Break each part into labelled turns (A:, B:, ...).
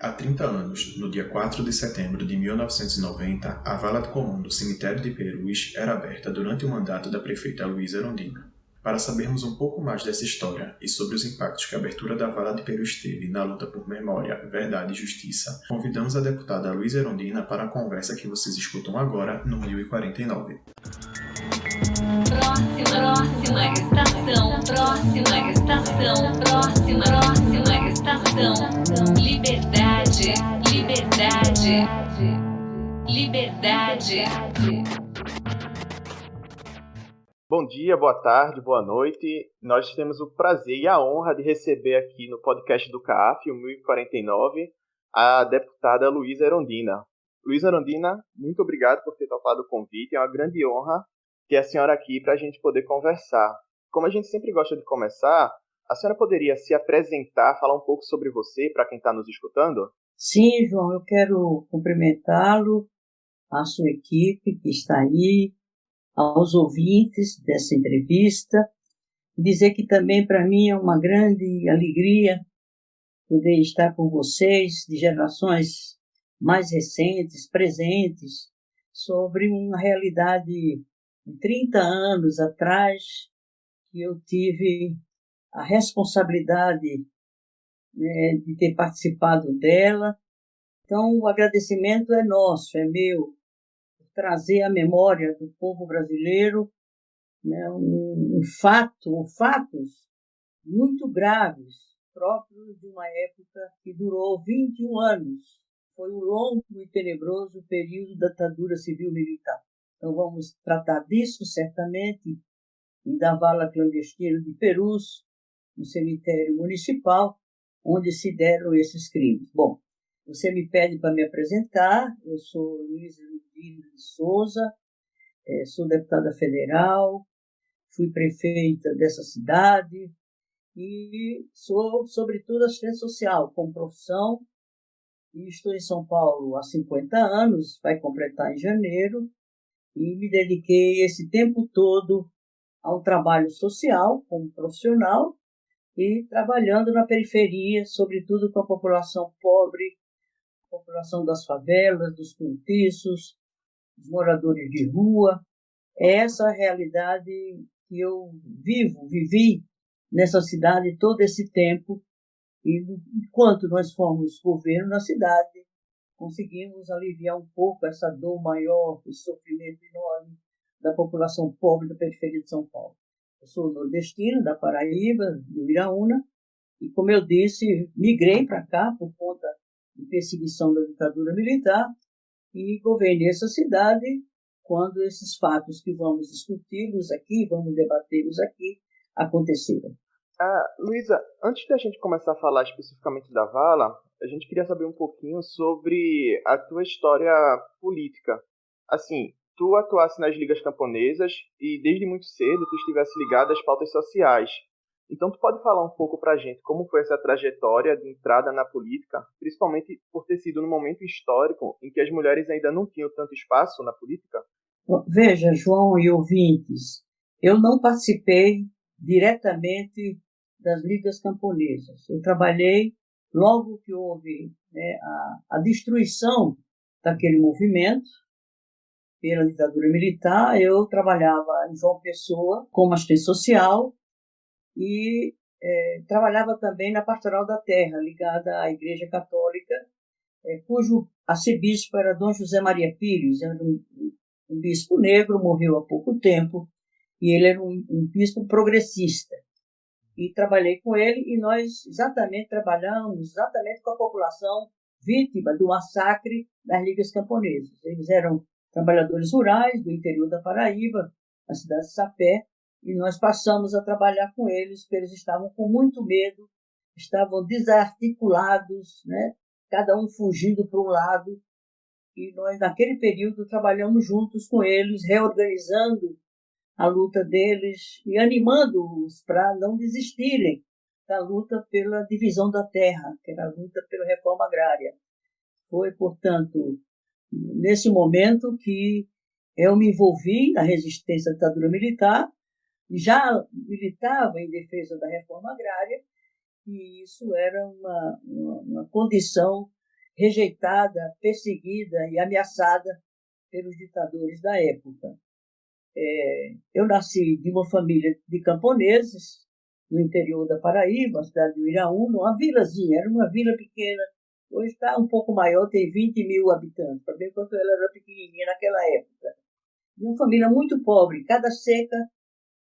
A: Há 30 anos, no dia 4 de setembro de 1990, a vala comum do cemitério de Perus era aberta durante o mandato da prefeita Luísa Erundina. Para sabermos um pouco mais dessa história e sobre os impactos que a abertura da vala de Perus teve na luta por memória, verdade e justiça, convidamos a deputada Luísa Erundina para a conversa que vocês escutam agora no 1049.
B: Próxima estação. Liberdade.
C: Bom dia, boa tarde, boa noite. Nós temos o prazer e a honra de receber aqui no podcast do CAAF, o 1049, a deputada Luísa Erundina. Luísa Erundina, muito obrigado por ter topado o convite. É uma grande honra ter a senhora aqui para a gente poder conversar. Como a gente sempre gosta de começar, a senhora poderia se apresentar, falar um pouco sobre você para quem está nos escutando?
D: Sim, João, eu quero cumprimentá-lo, a sua equipe que está aí, aos ouvintes dessa entrevista, dizer que também para mim é uma grande alegria poder estar com vocês, de gerações mais recentes, presentes, sobre uma realidade de 30 anos atrás, que eu tive a responsabilidade, de ter participado dela. Então, o agradecimento é nosso, é meu, por trazer à memória do povo brasileiro, fatos muito graves, próprios de uma época que durou 21 anos. Foi um longo e tenebroso período da ditadura civil-militar. Então, vamos tratar disso, certamente, e da vala clandestina de Perus, no cemitério municipal, onde se deram esses crimes. Bom, você me pede para me apresentar. Eu sou Luísa Erundina de Souza, sou deputada federal, fui prefeita dessa cidade e sou, sobretudo, assistente social, com profissão, e estou em São Paulo há 50 anos, vai completar em janeiro, e me dediquei esse tempo todo ao trabalho social como profissional e trabalhando na periferia, sobretudo com a população pobre, a população das favelas, dos cortiços, dos moradores de rua. É essa a realidade que eu vivi nessa cidade todo esse tempo, e enquanto nós fomos governo na cidade, conseguimos aliviar um pouco essa dor maior, esse sofrimento enorme da população pobre da periferia de São Paulo. Eu sou nordestina, da Paraíba, de Uiraúna, e, como eu disse, migrei para cá por conta de perseguição da ditadura militar e governei essa cidade quando esses fatos que vamos discuti-los aqui, vamos debatê-los aqui, aconteceram.
C: Luísa, antes da gente começar a falar especificamente da vala, a gente queria saber um pouquinho sobre a tua história política. Assim, tu atuasse nas ligas camponesas e desde muito cedo tu estivesse ligada às pautas sociais. Então tu pode falar um pouco pra gente como foi essa trajetória de entrada na política, principalmente por ter sido num momento histórico em que as mulheres ainda não tinham tanto espaço na política?
D: Veja, João e ouvintes, eu não participei diretamente das ligas camponesas. Eu trabalhei logo que houve, a destruição daquele movimento pela ditadura militar. Eu trabalhava em João Pessoa como assistente social e trabalhava também na Pastoral da Terra, ligada à Igreja Católica, cujo arcebispo era Dom José Maria Pires, era um bispo negro, morreu há pouco tempo, e ele era um bispo progressista. E trabalhei com ele, e nós trabalhamos exatamente com a população vítima do massacre das ligas camponesas. Eles eram trabalhadores rurais do interior da Paraíba, na cidade de Sapé, e nós passamos a trabalhar com eles, porque eles estavam com muito medo, estavam desarticulados, cada um fugindo para um lado, e nós, naquele período, trabalhamos juntos com eles, reorganizando a luta deles e animando-os para não desistirem da luta pela divisão da terra, que era a luta pela reforma agrária. Foi, portanto, nesse momento que eu me envolvi na resistência à ditadura militar, já militava em defesa da reforma agrária, e isso era uma condição rejeitada, perseguida e ameaçada pelos ditadores da época. Eu nasci de uma família de camponeses, no interior da Paraíba, a cidade de Uiraúna, uma vilazinha, era uma vila pequena, hoje está um pouco maior, tem 20 mil habitantes, para ver quanto ela era pequenininha naquela época. De uma família muito pobre, cada seca,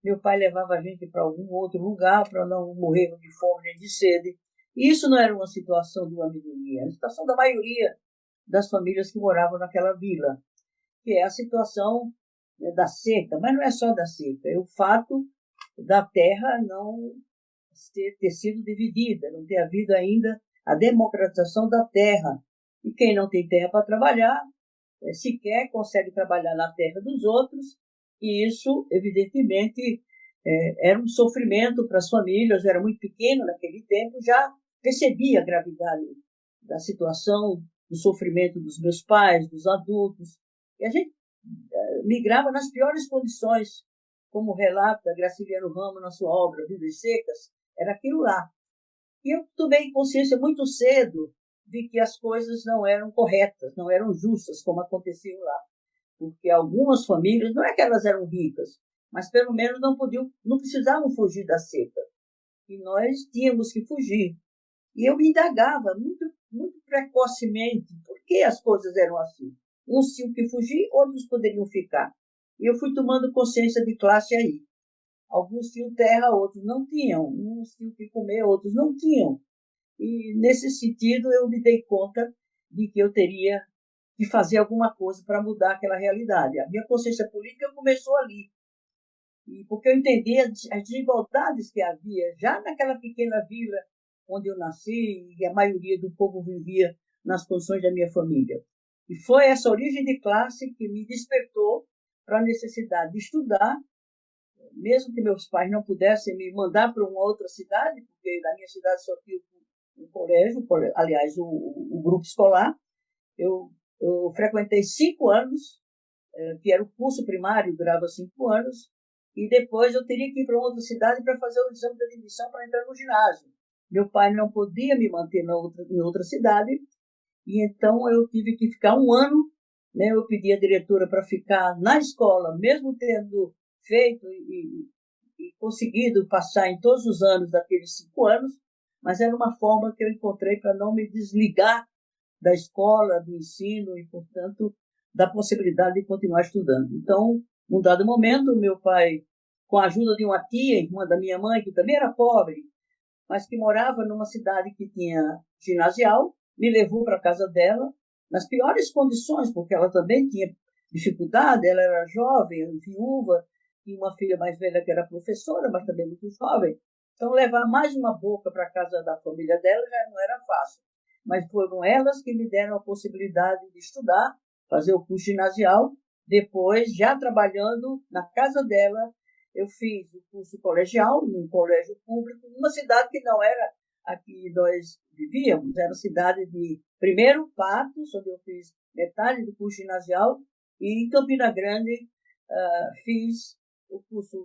D: meu pai levava a gente para algum outro lugar para não morrer de fome nem de sede. E isso não era uma situação de uma minoria, era a situação da maioria das famílias que moravam naquela vila, que é a situação, né, da seca, mas não é só da seca, é o fato da terra não ter sido dividida, não ter havido ainda a democratização da terra. E quem não tem terra para trabalhar, sequer consegue trabalhar na terra dos outros, e isso, evidentemente, era um sofrimento para as famílias. Eu era muito pequeno naquele tempo, já percebia a gravidade da situação, do sofrimento dos meus pais, dos adultos, e a gente migrava nas piores condições, como relata Graciliano Ramos na sua obra Vidas Secas, era aquilo lá. E eu tomei consciência muito cedo de que as coisas não eram corretas, não eram justas, como aconteciam lá. Porque algumas famílias, não é que elas eram ricas, mas pelo menos não precisavam fugir da seca. E nós tínhamos que fugir. E eu me indagava muito, muito precocemente por que as coisas eram assim. Uns tinham que fugir, outros poderiam ficar. E eu fui tomando consciência de classe aí. Alguns tinham terra, outros não tinham. Uns tinham que comer, outros não tinham. E, nesse sentido, eu me dei conta de que eu teria que fazer alguma coisa para mudar aquela realidade. A minha consciência política começou ali. E porque eu entendi as desigualdades que havia já naquela pequena vila onde eu nasci e a maioria do povo vivia nas condições da minha família. E foi essa origem de classe que me despertou para a necessidade de estudar, mesmo que meus pais não pudessem me mandar para uma outra cidade, porque na minha cidade só tinha um colégio, aliás, o grupo escolar. Eu frequentei 5 anos, que era o curso primário, durava 5 anos, e depois eu teria que ir para outra cidade para fazer o exame de admissão para entrar no ginásio. Meu pai não podia me manter em outra cidade, e então eu tive que ficar 1 ano, né? Eu pedi à diretora para ficar na escola, mesmo tendo feito e conseguido passar em todos os anos daqueles 5 anos, mas era uma forma que eu encontrei para não me desligar da escola, do ensino e, portanto, da possibilidade de continuar estudando. Então, num dado momento, meu pai, com a ajuda de uma tia, irmã da minha mãe, que também era pobre, mas que morava numa cidade que tinha ginasial, me levou para a casa dela, nas piores condições, porque ela também tinha dificuldade, ela era jovem, viúva, tinha uma filha mais velha que era professora, mas também muito jovem. Então, levar mais uma boca para a casa da família dela já não era fácil. Mas foram elas que me deram a possibilidade de estudar, fazer o curso ginasial. Depois, já trabalhando na casa dela, eu fiz o curso colegial, num colégio público, numa cidade que não era a que nós vivíamos, era a cidade de, primeiro, Patos, onde eu fiz metade do curso ginasial, e em Campina Grande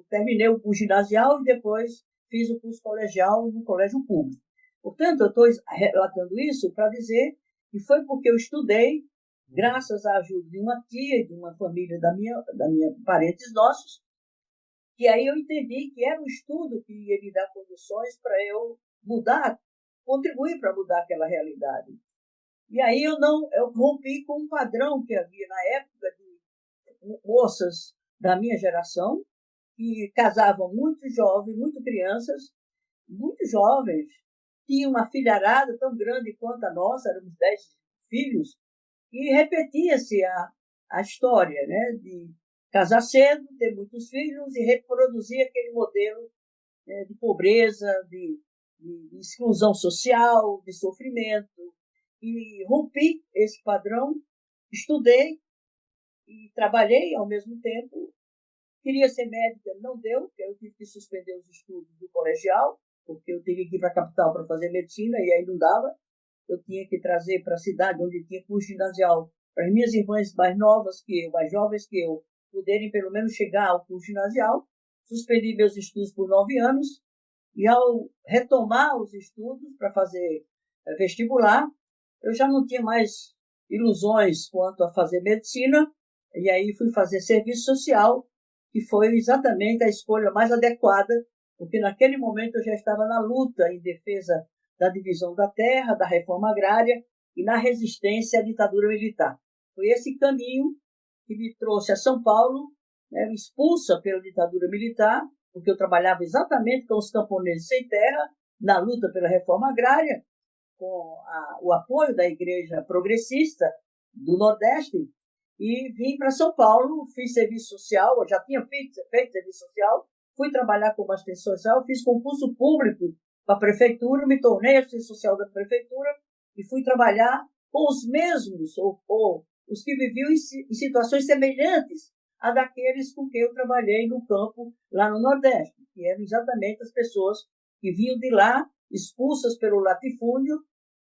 D: terminei o curso ginasial e depois fiz o curso colegial no colégio público. Portanto, eu estou relatando isso para dizer que foi porque eu estudei, graças à ajuda de uma tia, de uma família da minha parentes nossos, que aí eu entendi que era um estudo que ia me dar condições para eu mudar, contribuir para mudar aquela realidade. E aí eu rompi com um padrão que havia na época de moças da minha geração, que casavam muito jovens, muito crianças, muito jovens, tinha uma filharada tão grande quanto a nossa, éramos 10 filhos, e repetia-se a história, né, de casar cedo, ter muitos filhos e reproduzir aquele modelo, né, de pobreza, de exclusão social, de sofrimento. E rompi esse padrão, estudei e trabalhei ao mesmo tempo. Queria ser médica, não deu, porque eu tive que suspender os estudos do colegial, porque eu teria que ir para a capital para fazer medicina, e aí não dava. Eu tinha que trazer para a cidade onde tinha curso ginasial, para as minhas irmãs mais novas que eu, mais jovens que eu, poderem pelo menos chegar ao curso ginasial. Suspendi meus estudos por 9 anos, e ao retomar os estudos para fazer vestibular, eu já não tinha mais ilusões quanto a fazer medicina, e aí fui fazer serviço social, que foi exatamente a escolha mais adequada, porque naquele momento eu já estava na luta em defesa da divisão da terra, da reforma agrária e na resistência à ditadura militar. Foi esse caminho que me trouxe a São Paulo, né, expulsa pela ditadura militar, porque eu trabalhava exatamente com os camponeses sem terra, na luta pela reforma agrária, com o apoio da Igreja Progressista do Nordeste, e vim para São Paulo, fiz serviço social, eu já tinha feito serviço social, fui trabalhar como assistente social, fiz concurso público para a prefeitura, me tornei assistente social da prefeitura e fui trabalhar com os mesmos, ou os que viviam em situações semelhantes a daqueles com quem eu trabalhei no campo lá no Nordeste, que eram exatamente as pessoas que vinham de lá, expulsas pelo latifúndio,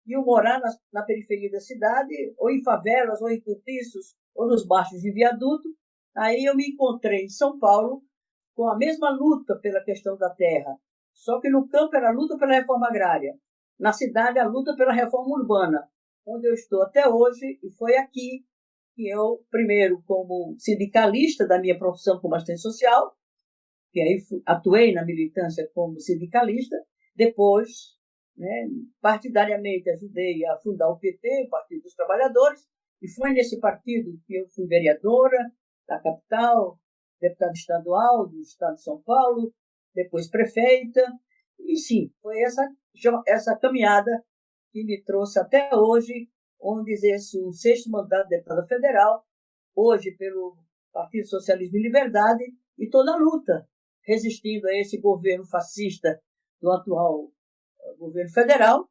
D: iam morar na periferia da cidade, ou em favelas, ou em cortiços, ou nos baixos de viaduto. Aí eu me encontrei em São Paulo com a mesma luta pela questão da terra, só que no campo era a luta pela reforma agrária, na cidade a luta pela reforma urbana, onde eu estou até hoje, e foi aqui que eu, primeiro como sindicalista da minha profissão como assistente social, que aí atuei na militância como sindicalista, depois, né, partidariamente ajudei a fundar o PT, o Partido dos Trabalhadores, e foi nesse partido que eu fui vereadora da capital, deputada estadual do estado de São Paulo, depois prefeita, e sim, foi essa caminhada que me trouxe até hoje, onde exerço o 6º mandato de deputada federal, hoje pelo Partido Socialismo e Liberdade, e estou na luta, resistindo a esse governo fascista do atual governo federal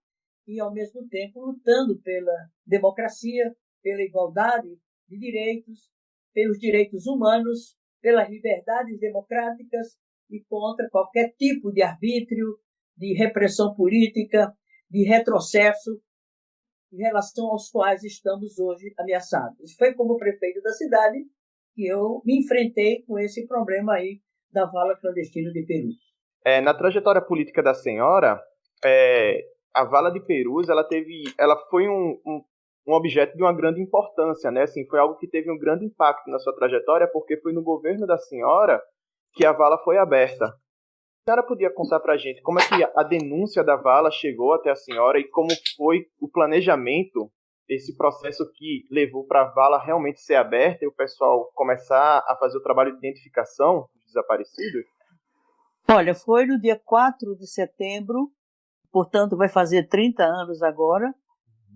D: e, ao mesmo tempo, lutando pela democracia, pela igualdade de direitos, pelos direitos humanos, pelas liberdades democráticas e contra qualquer tipo de arbítrio, de repressão política, de retrocesso em relação aos quais estamos hoje ameaçados. Foi como prefeito da cidade que eu me enfrentei com esse problema aí da vala clandestina de Perus.
C: Na trajetória política da senhora, a vala de Perus, ela foi um objeto de uma grande importância, né? Assim, foi algo que teve um grande impacto na sua trajetória, porque foi no governo da senhora que a vala foi aberta. A senhora podia contar para a gente como é que a denúncia da vala chegou até a senhora e como foi o planejamento, esse processo que levou para a vala realmente ser aberta e o pessoal começar a fazer o trabalho de identificação dos desaparecidos?
D: Olha, foi no dia 4 de setembro, portanto vai fazer 30 anos agora,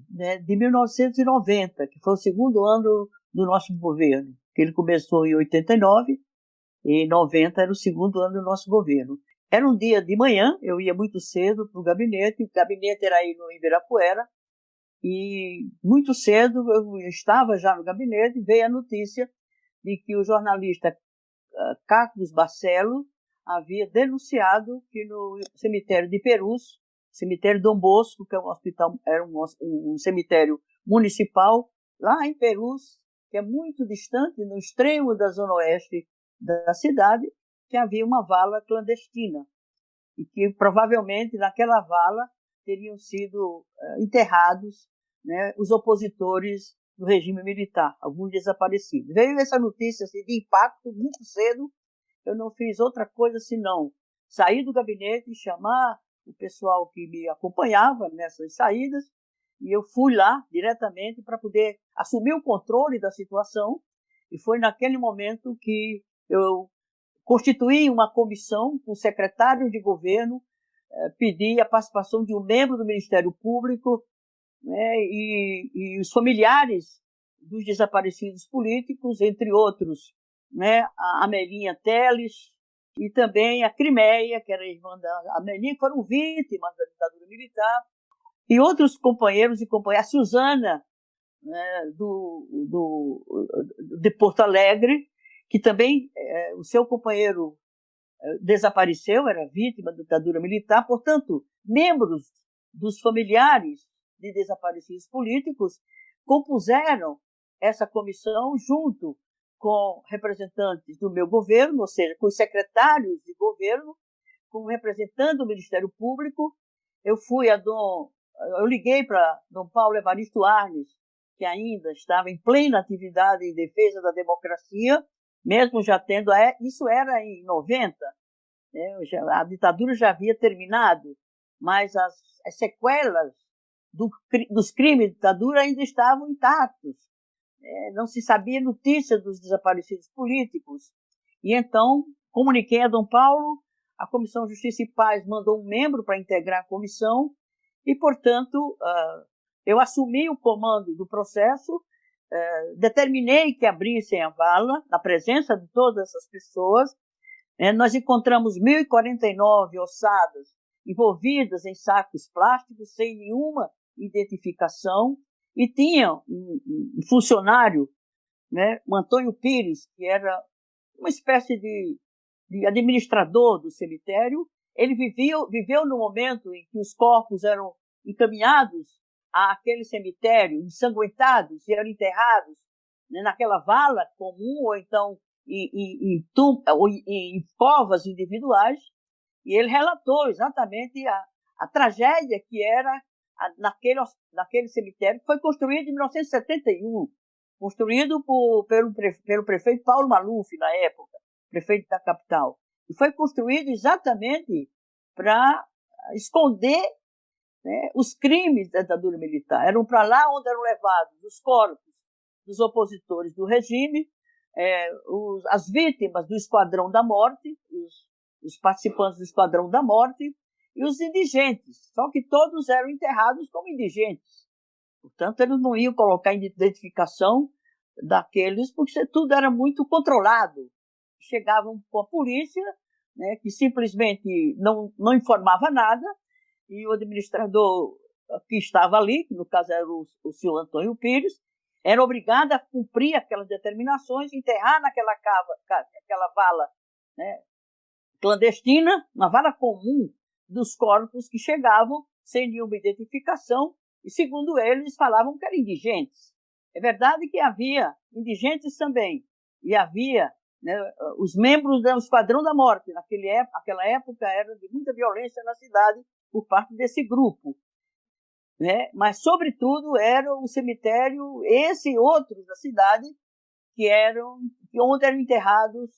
D: né, de 1990, que foi o 2º ano do nosso governo, que ele começou em 89 e 90 era o 2º ano do nosso governo. Era um dia de manhã, eu ia muito cedo para o gabinete era aí no Ibirapuera, e muito cedo eu estava já no gabinete e veio a notícia de que o jornalista Carlos Barcelo havia denunciado que no cemitério de Perus, cemitério Dom Bosco, que é um hospital, era um cemitério municipal, lá em Perus, que é muito distante, no extremo da zona oeste da cidade, que havia uma vala clandestina e que provavelmente naquela vala teriam sido enterrados, né, os opositores do regime militar, alguns desaparecidos. Veio essa notícia assim, de impacto muito cedo. Eu não fiz outra coisa senão sair do gabinete e chamar o pessoal que me acompanhava nessas saídas, e eu fui lá diretamente para poder assumir o controle da situação, e foi naquele momento que eu constituí uma comissão com secretários de governo, pedi a participação de um membro do Ministério Público, né, e os familiares dos desaparecidos políticos, entre outros, né, a Amelinha Teles e também a Crimeia, que era a irmã da Amelinha, que foram vítimas da ditadura militar, e outros companheiros e companheiras, a Suzana, né, de Porto Alegre, que também o seu companheiro desapareceu, era vítima da ditadura militar, portanto, membros dos familiares de desaparecidos políticos compuseram essa comissão junto com representantes do meu governo, ou seja, com os secretários de governo, com representante do Ministério Público. Eu fui a Dom eu liguei para Dom Paulo Evaristo Arnes, que ainda estava em plena atividade em defesa da democracia, mesmo já tendo... Isso era em 90, né? A ditadura já havia terminado, mas as sequelas dos crimes de ditadura ainda estavam intactos. Não se sabia notícia dos desaparecidos políticos. E então comuniquei a Dom Paulo, a Comissão de Justiça e Paz mandou um membro para integrar a comissão e, portanto, eu assumi o comando do processo, determinei que abrissem a vala, na presença de todas essas pessoas. Nós encontramos 1.049 ossadas envolvidas em sacos plásticos, sem nenhuma identificação, e tinha um funcionário, né, o Antônio Pires, que era uma espécie de administrador do cemitério. Ele viveu no momento em que os corpos eram encaminhados àquele cemitério, ensanguentados, e eram enterrados, né, naquela vala comum, ou então em covas individuais, e ele relatou exatamente a tragédia que era naquele cemitério, que foi construído em 1971, construído pelo prefeito Paulo Maluf, na época, prefeito da capital. E foi construído exatamente para esconder, né, os crimes da ditadura militar. Eram para lá onde eram levados os corpos dos opositores do regime, as vítimas do Esquadrão da Morte, os participantes do Esquadrão da Morte, e os indigentes, só que todos eram enterrados como indigentes. Portanto, eles não iam colocar identificação daqueles, porque tudo era muito controlado. Chegavam com a polícia, né, que simplesmente não informava nada, e o administrador que estava ali, que no caso era o senhor Antônio Pires, era obrigado a cumprir aquelas determinações, enterrar naquela vala, né, clandestina, uma vala comum dos corpos que chegavam sem nenhuma identificação, e segundo eles falavam que eram indigentes. É verdade que havia indigentes também, e havia, né, os membros do Esquadrão da Morte. Naquela época era de muita violência na cidade por parte desse grupo, né? Mas, sobretudo, era o cemitério, esse e outros da cidade, onde eram enterrados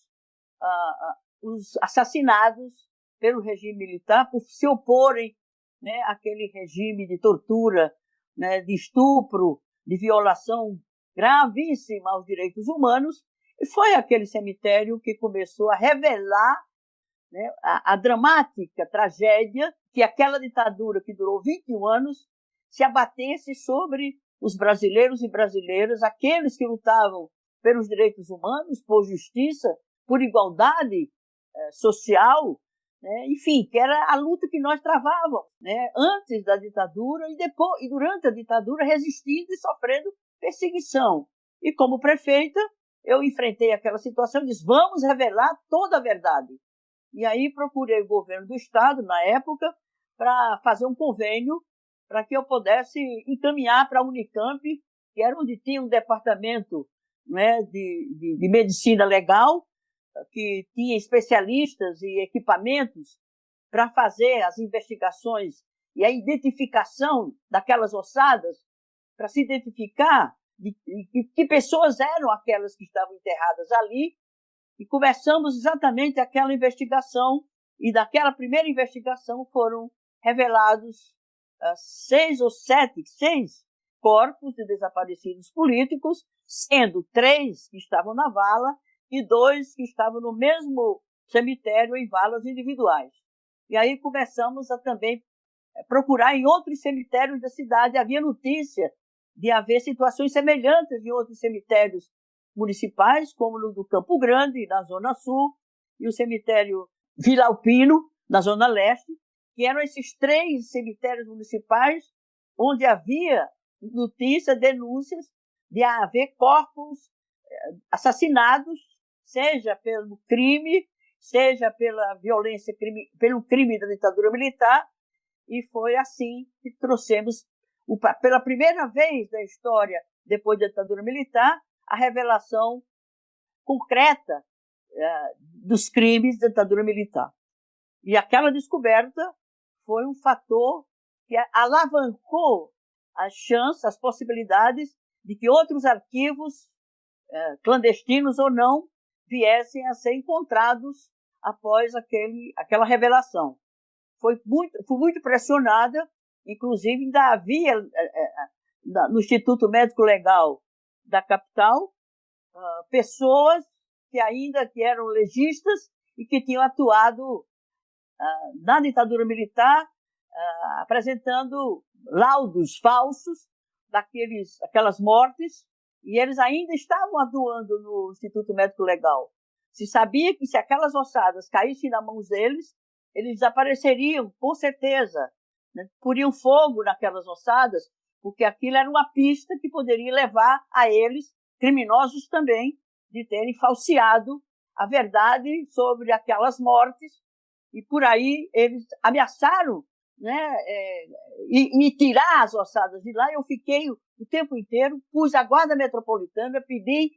D: os assassinados pelo regime militar por se oporem, né, àquele regime de tortura, né, de estupro, de violação gravíssima aos direitos humanos. E foi aquele cemitério que começou a revelar, né, a dramática tragédia que aquela ditadura que durou 21 anos se abatesse sobre os brasileiros e brasileiras, aqueles que lutavam pelos direitos humanos, por justiça, por igualdade social, né? Enfim, que era a luta que nós travávamos, né, antes da ditadura e durante a ditadura, resistindo e sofrendo perseguição. E como prefeita, eu enfrentei aquela situação e disse: vamos revelar toda a verdade. E aí procurei o governo do estado, na época, para fazer um convênio para que eu pudesse encaminhar para a Unicamp, que era onde tinha um departamento, né, de medicina legal, que tinha especialistas e equipamentos para fazer as investigações e a identificação daquelas ossadas, para se identificar de que pessoas eram aquelas que estavam enterradas ali. E começamos exatamente aquela investigação, e daquela primeira investigação foram revelados 6 corpos de desaparecidos políticos, sendo 3 que estavam na vala e 2 que estavam no mesmo cemitério em valas individuais. E aí começamos a também procurar em outros cemitérios da cidade. Havia notícia de haver situações semelhantes em outros cemitérios municipais, como no do Campo Grande, na Zona Sul, e o cemitério Vila Alpino, na Zona Leste, que eram esses 3 cemitérios municipais onde havia notícia, denúncias de haver corpos assassinados, seja pelo crime, seja pela violência, pelo crime da ditadura militar. E foi assim que trouxemos, pela primeira vez na história, depois da ditadura militar, a revelação concreta dos crimes da ditadura militar. E aquela descoberta foi um fator que alavancou as chances, as possibilidades de que outros arquivos, clandestinos ou não, viessem a ser encontrados após aquela revelação. Fui muito pressionada, inclusive ainda havia no Instituto Médico Legal da capital pessoas que eram legistas e que tinham atuado na ditadura militar, apresentando laudos falsos daquelas mortes, e eles ainda estavam atuando no Instituto Médico Legal. Se sabia que se aquelas ossadas caíssem nas mãos deles, eles desapareceriam, com certeza, né? Poriam fogo naquelas ossadas, porque aquilo era uma pista que poderia levar a eles, criminosos também, de terem falseado a verdade sobre aquelas mortes, e por aí eles ameaçaram, né, e tirar as ossadas de lá. Eu fiquei o tempo inteiro, pus a Guarda Metropolitana, pedi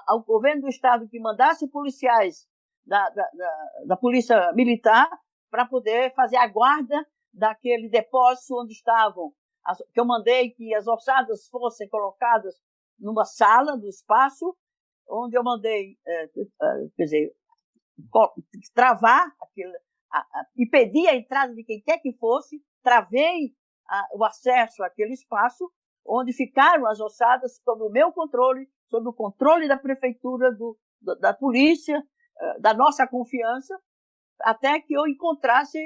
D: ao governo do estado que mandasse policiais da Polícia Militar para poder fazer a guarda daquele depósito onde estavam, que eu mandei que as ossadas fossem colocadas numa sala do espaço, onde eu mandei, quer dizer, travar aquilo, impedir a entrada de quem quer que fosse, travei o acesso àquele espaço, onde ficaram as ossadas sob o meu controle, sob o controle da prefeitura, da polícia, da nossa confiança, até que eu encontrasse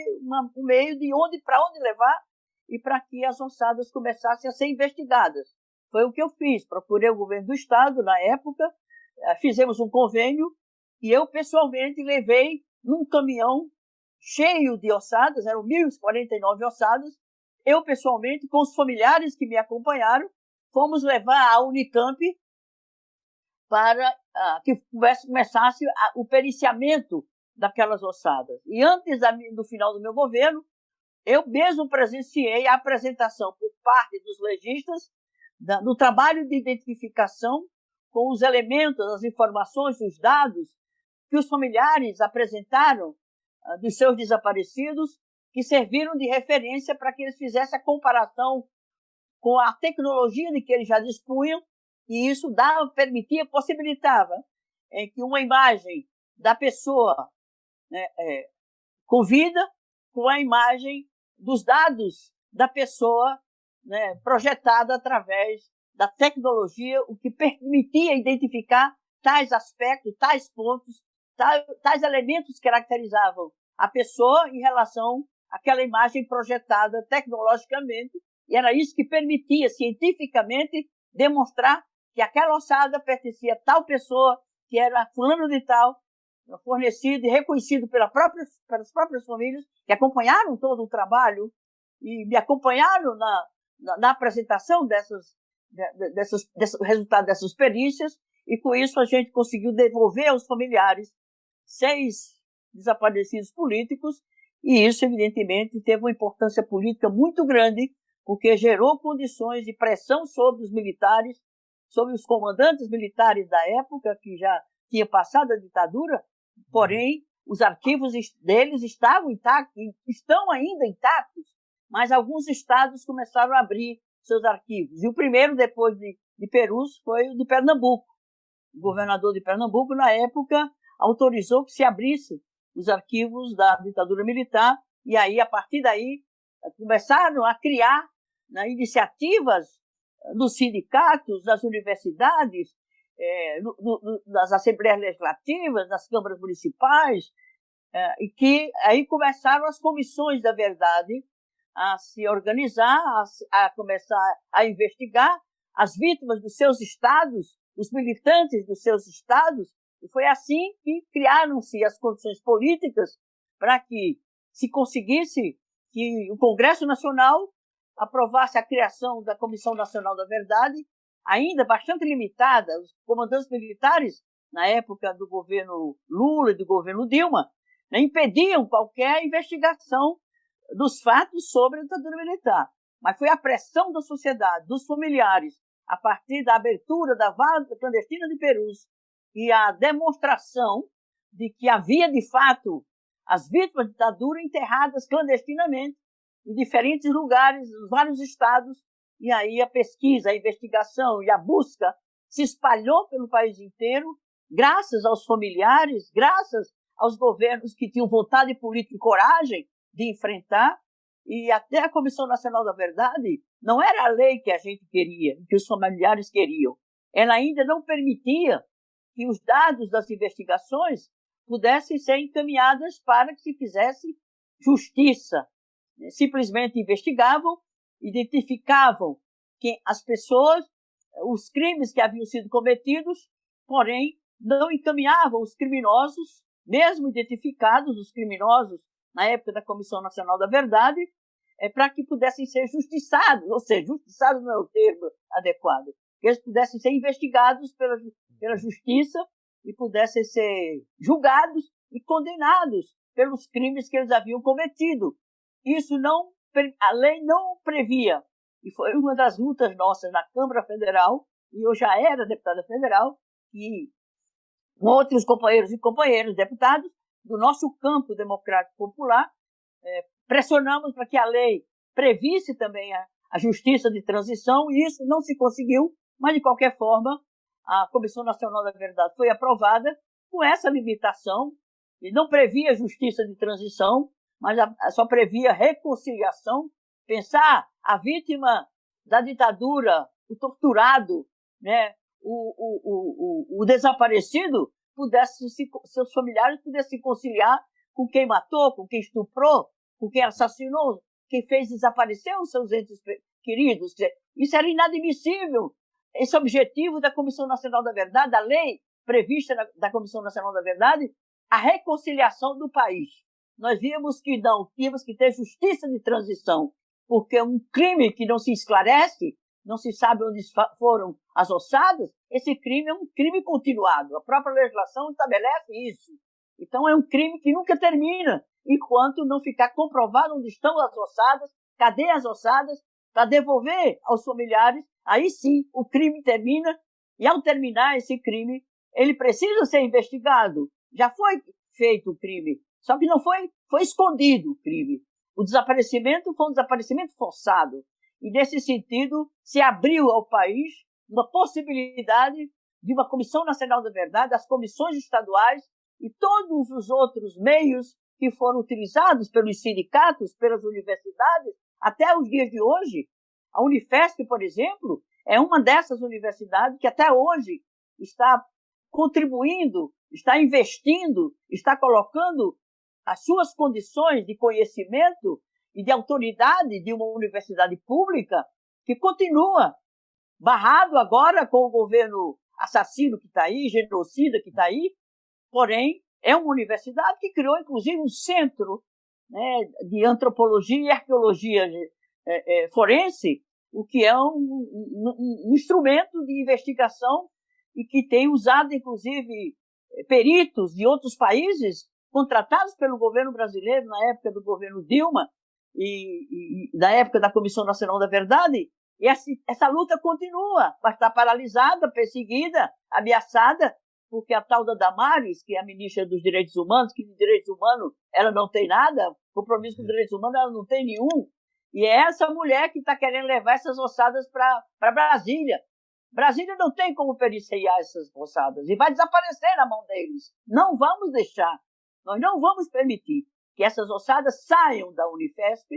D: um meio para onde levar e para que as ossadas começassem a ser investigadas. Foi o que eu fiz, procurei o governo do estado na época, fizemos um convênio e eu pessoalmente levei num caminhão cheio de ossadas, eram 1.049 ossadas, eu pessoalmente, com os familiares que me acompanharam, fomos levar à Unicamp para que começasse o periciamento daquelas ossadas. E antes do final do meu governo, eu mesmo presenciei a apresentação por parte dos legistas do trabalho de identificação com os elementos, as informações, os dados que os familiares apresentaram dos seus desaparecidos, que serviram de referência para que eles fizessem a comparação com a tecnologia de que eles já dispunham, e isso possibilitava que uma imagem da pessoa, né, com vida, com a imagem dos dados da pessoa, né, projetada através da tecnologia, o que permitia identificar tais aspectos, tais pontos, tais elementos que caracterizavam a pessoa em relação àquela imagem projetada tecnologicamente, e era isso que permitia cientificamente demonstrar que aquela ossada pertencia a tal pessoa, que era fulano de tal, fornecido e reconhecido pelas próprias famílias, que acompanharam todo o trabalho e me acompanharam na apresentação desses resultados dessas perícias, e com isso a gente conseguiu devolver aos familiares 6 desaparecidos políticos, e isso, evidentemente, teve uma importância política muito grande, porque gerou condições de pressão sobre os militares, sobre os comandantes militares da época, que já tinha passado a ditadura, porém, os arquivos deles estão ainda intactos, mas alguns estados começaram a abrir seus arquivos. E o primeiro, depois de Perus, foi o de Pernambuco. O governador de Pernambuco, na época, autorizou que se abrisse os arquivos da ditadura militar, e aí, a partir daí, começaram a criar, né, iniciativas nos sindicatos, nas universidades, nas assembleias legislativas, nas câmaras municipais, e que aí começaram as comissões da verdade a se organizar, a começar a investigar as vítimas dos seus estados, os militantes dos seus estados, e foi assim que criaram-se as condições políticas para que se conseguisse que o Congresso Nacional aprovasse a criação da Comissão Nacional da Verdade, ainda bastante limitada. Os comandantes militares, na época do governo Lula e do governo Dilma, né, impediam qualquer investigação dos fatos sobre a ditadura militar. Mas foi a pressão da sociedade, dos familiares, a partir da abertura da vala clandestina de Perus e a demonstração de que havia, de fato, as vítimas da ditadura enterradas clandestinamente, em diferentes lugares, em vários estados, e aí a pesquisa, a investigação e a busca se espalhou pelo país inteiro, graças aos familiares, graças aos governos que tinham vontade política e coragem de enfrentar, e até a Comissão Nacional da Verdade não era a lei que a gente queria, que os familiares queriam. Ela ainda não permitia que os dados das investigações pudessem ser encaminhadas para que se fizesse justiça. Simplesmente investigavam, identificavam as pessoas, os crimes que haviam sido cometidos, porém não encaminhavam os criminosos, mesmo identificados, os criminosos, na época da Comissão Nacional da Verdade, para que pudessem ser justiçados, ou seja, justiçados não é o termo adequado, que eles pudessem ser investigados pela justiça e pudessem ser julgados e condenados pelos crimes que eles haviam cometido. Isso a lei não previa, e foi uma das lutas nossas na Câmara Federal, e eu já era deputada federal, e outros companheiros e companheiras deputados do nosso campo democrático popular, pressionamos para que a lei previsse também a justiça de transição, e isso não se conseguiu, mas, de qualquer forma, a Comissão Nacional da Verdade foi aprovada com essa limitação, e não previa justiça de transição, mas só previa reconciliação, pensar a vítima da ditadura, o torturado, né, o desaparecido, seus familiares pudessem se conciliar com quem matou, com quem estuprou, com quem assassinou, quem fez desaparecer os seus entes queridos. Isso era inadmissível. Esse objetivo da Comissão Nacional da Verdade, da lei prevista da Comissão Nacional da Verdade, a reconciliação do país. Nós víamos que não, tínhamos que ter justiça de transição, porque um crime que não se esclarece, não se sabe onde foram as ossadas, esse crime é um crime continuado. A própria legislação estabelece isso. Então é um crime que nunca termina, enquanto não ficar comprovado onde estão as ossadas, cadê as ossadas, para devolver aos familiares, aí sim o crime termina, e ao terminar esse crime, ele precisa ser investigado. Já foi feito o crime, só que não foi escondido o crime. O desaparecimento foi um desaparecimento forçado, e nesse sentido se abriu ao país uma possibilidade de uma Comissão Nacional da Verdade, as comissões estaduais e todos os outros meios que foram utilizados pelos sindicatos, pelas universidades, até os dias de hoje. A Unifesp, por exemplo, é uma dessas universidades que até hoje está contribuindo, está investindo, está colocando as suas condições de conhecimento e de autoridade de uma universidade pública que continua barrado agora com o governo assassino que está aí, genocida que está aí, porém é uma universidade que criou, inclusive, um centro, né, de antropologia e arqueologia forense, o que é um instrumento de investigação e que tem usado, inclusive, peritos de outros países contratados pelo governo brasileiro na época do governo Dilma e na época da Comissão Nacional da Verdade. E essa luta continua, mas está paralisada, perseguida, ameaçada, porque a tal da Damares, que é a ministra dos Direitos Humanos, que de direitos humanos ela não tem nada, compromisso com direitos humanos ela não tem nenhum, e é essa mulher que está querendo levar essas ossadas para Brasília. Brasília não tem como periciar essas ossadas, e vai desaparecer na mão deles. Não vamos deixar, nós não vamos permitir que essas ossadas saiam da Unifesp,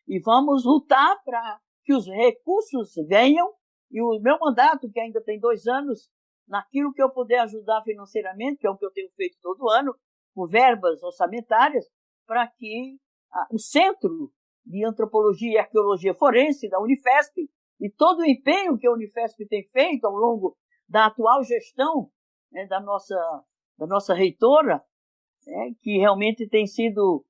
D: e vamos lutar para que os recursos venham, e o meu mandato, que ainda tem 2 anos, naquilo que eu puder ajudar financeiramente, que é o que eu tenho feito todo ano, com verbas orçamentárias, para que o Centro de Antropologia e Arqueologia Forense da Unifesp, e todo o empenho que a Unifesp tem feito ao longo da atual gestão, né, da nossa reitora, né, que realmente tem sido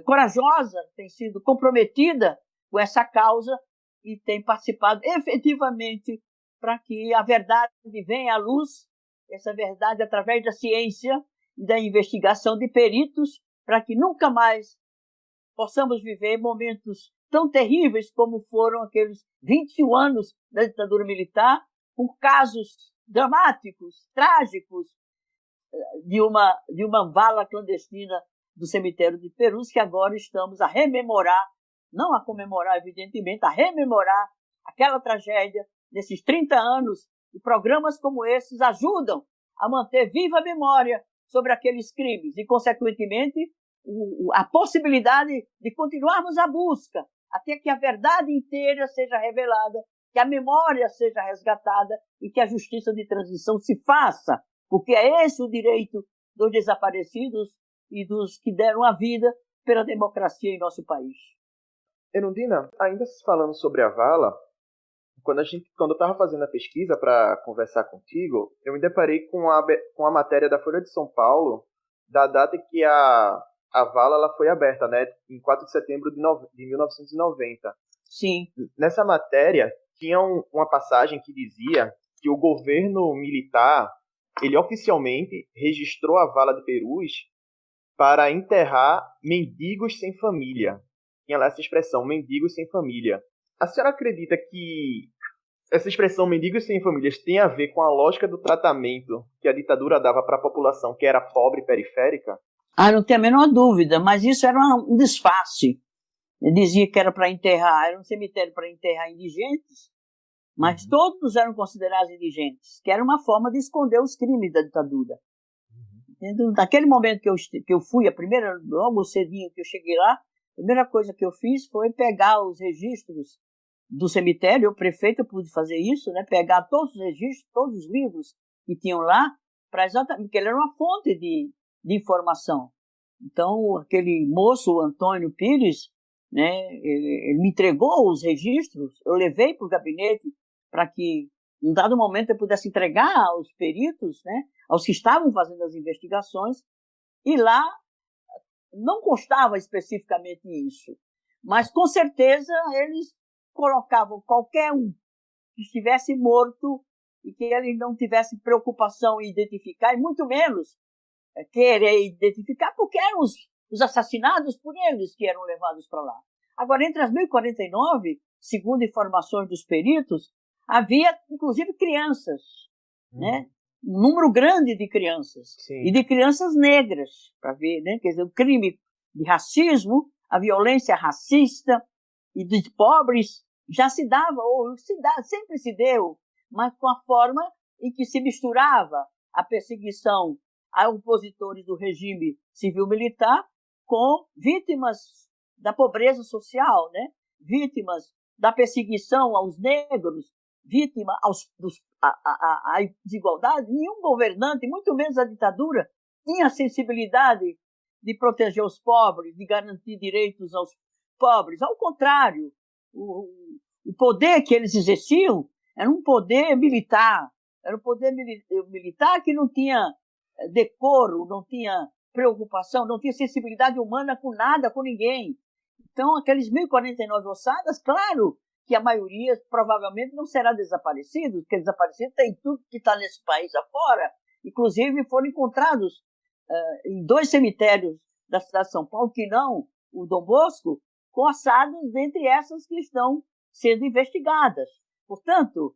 D: corajosa, tem sido comprometida com essa causa e tem participado efetivamente para que a verdade venha à luz, essa verdade através da ciência e da investigação de peritos, para que nunca mais possamos viver momentos tão terríveis como foram aqueles 21 anos da ditadura militar, com casos dramáticos, trágicos, de uma vala clandestina do cemitério de Perus, que agora estamos a rememorar não a comemorar, evidentemente, a rememorar aquela tragédia desses 30 anos, e programas como esses ajudam a manter viva a memória sobre aqueles crimes e, consequentemente, a possibilidade de continuarmos a busca até que a verdade inteira seja revelada, que a memória seja resgatada e que a justiça de transição se faça, porque é esse o direito dos desaparecidos e dos que deram a vida pela democracia em nosso país.
C: Erundina, ainda falando sobre a vala, quando eu estava fazendo a pesquisa para conversar contigo, eu me deparei com a matéria da Folha de São Paulo, da data que a vala ela foi aberta, né, em 4 de setembro de 1990.
D: Sim.
C: Nessa matéria, tinha uma passagem que dizia que o governo militar, ele oficialmente registrou a vala de Perus para enterrar mendigos sem família. Tinha lá essa expressão, mendigos sem família. A senhora acredita que essa expressão mendigos sem famílias tem a ver com a lógica do tratamento que a ditadura dava para a população que era pobre e periférica?
D: Não tenho a menor dúvida, mas isso era um disfarce. Ele dizia que era para enterrar, era um cemitério para enterrar indigentes, mas todos eram considerados indigentes, que era uma forma de esconder os crimes da ditadura. Então, naquele momento que eu fui, logo cedinho que eu cheguei lá, a primeira coisa que eu fiz foi pegar os registros do cemitério. O prefeito pude fazer isso, né? Pegar todos os registros, todos os livros que tinham lá, porque ele era uma fonte de informação. Então, aquele moço, o Antônio Pires, né, ele me entregou os registros, eu levei para o gabinete para que, em um dado momento, eu pudesse entregar aos peritos, né, aos que estavam fazendo as investigações, e lá não constava especificamente isso, mas com certeza eles colocavam qualquer um que estivesse morto e que ele não tivesse preocupação em identificar, e muito menos querer identificar, porque eram os assassinados por eles que eram levados para lá. Agora, entre as 1049, segundo informações dos peritos, havia, inclusive, crianças, né? Um número grande de crianças. Sim. E de crianças negras, para ver, né? Quer dizer, o crime de racismo, a violência racista e de pobres já se dava, sempre se deu, mas com a forma em que se misturava a perseguição a opositores do regime civil-militar com vítimas da pobreza social, né? Vítimas da perseguição aos negros, vítima à desigualdade. Nenhum governante, muito menos a ditadura, tinha a sensibilidade de proteger os pobres, de garantir direitos aos pobres. Ao contrário, o poder que eles exerciam era um poder militar, militar que não tinha decoro, não tinha preocupação, não tinha sensibilidade humana com nada, com ninguém. Então, aqueles 1049 ossadas, claro que a maioria provavelmente não será desaparecido, porque desaparecido tem tudo que está nesse país afora. Inclusive, foram encontrados em 2 cemitérios da cidade de São Paulo, que não o Dom Bosco, com ossadas dentre essas que estão sendo investigadas. Portanto,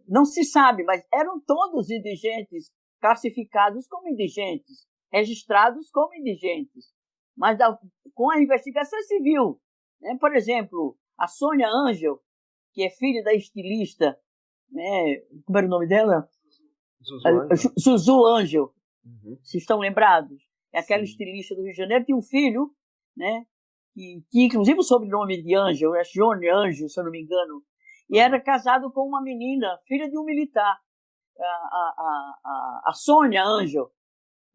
D: não se sabe, mas eram todos indigentes, classificados como indigentes, registrados como indigentes. Mas com a investigação civil, né? Por exemplo, a Sônia Ângel, que é filha da estilista, né? Como era o nome dela? Zuzu Ângel. Vocês estão lembrados? É aquela estilista do Rio de Janeiro, tinha um filho, né? Que tinha inclusive o sobrenome de Ângel, é Johnny Ângel, se eu não me engano, e era casado com uma menina, filha de um militar, a Sônia Ângel.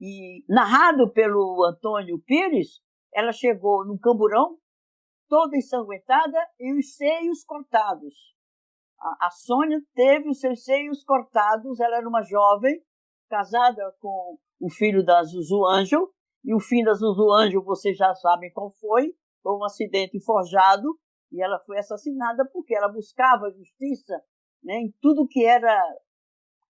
D: E narrado pelo Antônio Pires, ela chegou num camburão, toda ensanguentada e os seios cortados. A Sônia teve os seus seios cortados, ela era uma jovem, casada com o filho da Zuzu Ângel, e o fim da Zuzu Ângel, vocês já sabem qual foi um acidente forjado, e ela foi assassinada porque ela buscava justiça, né, em tudo que era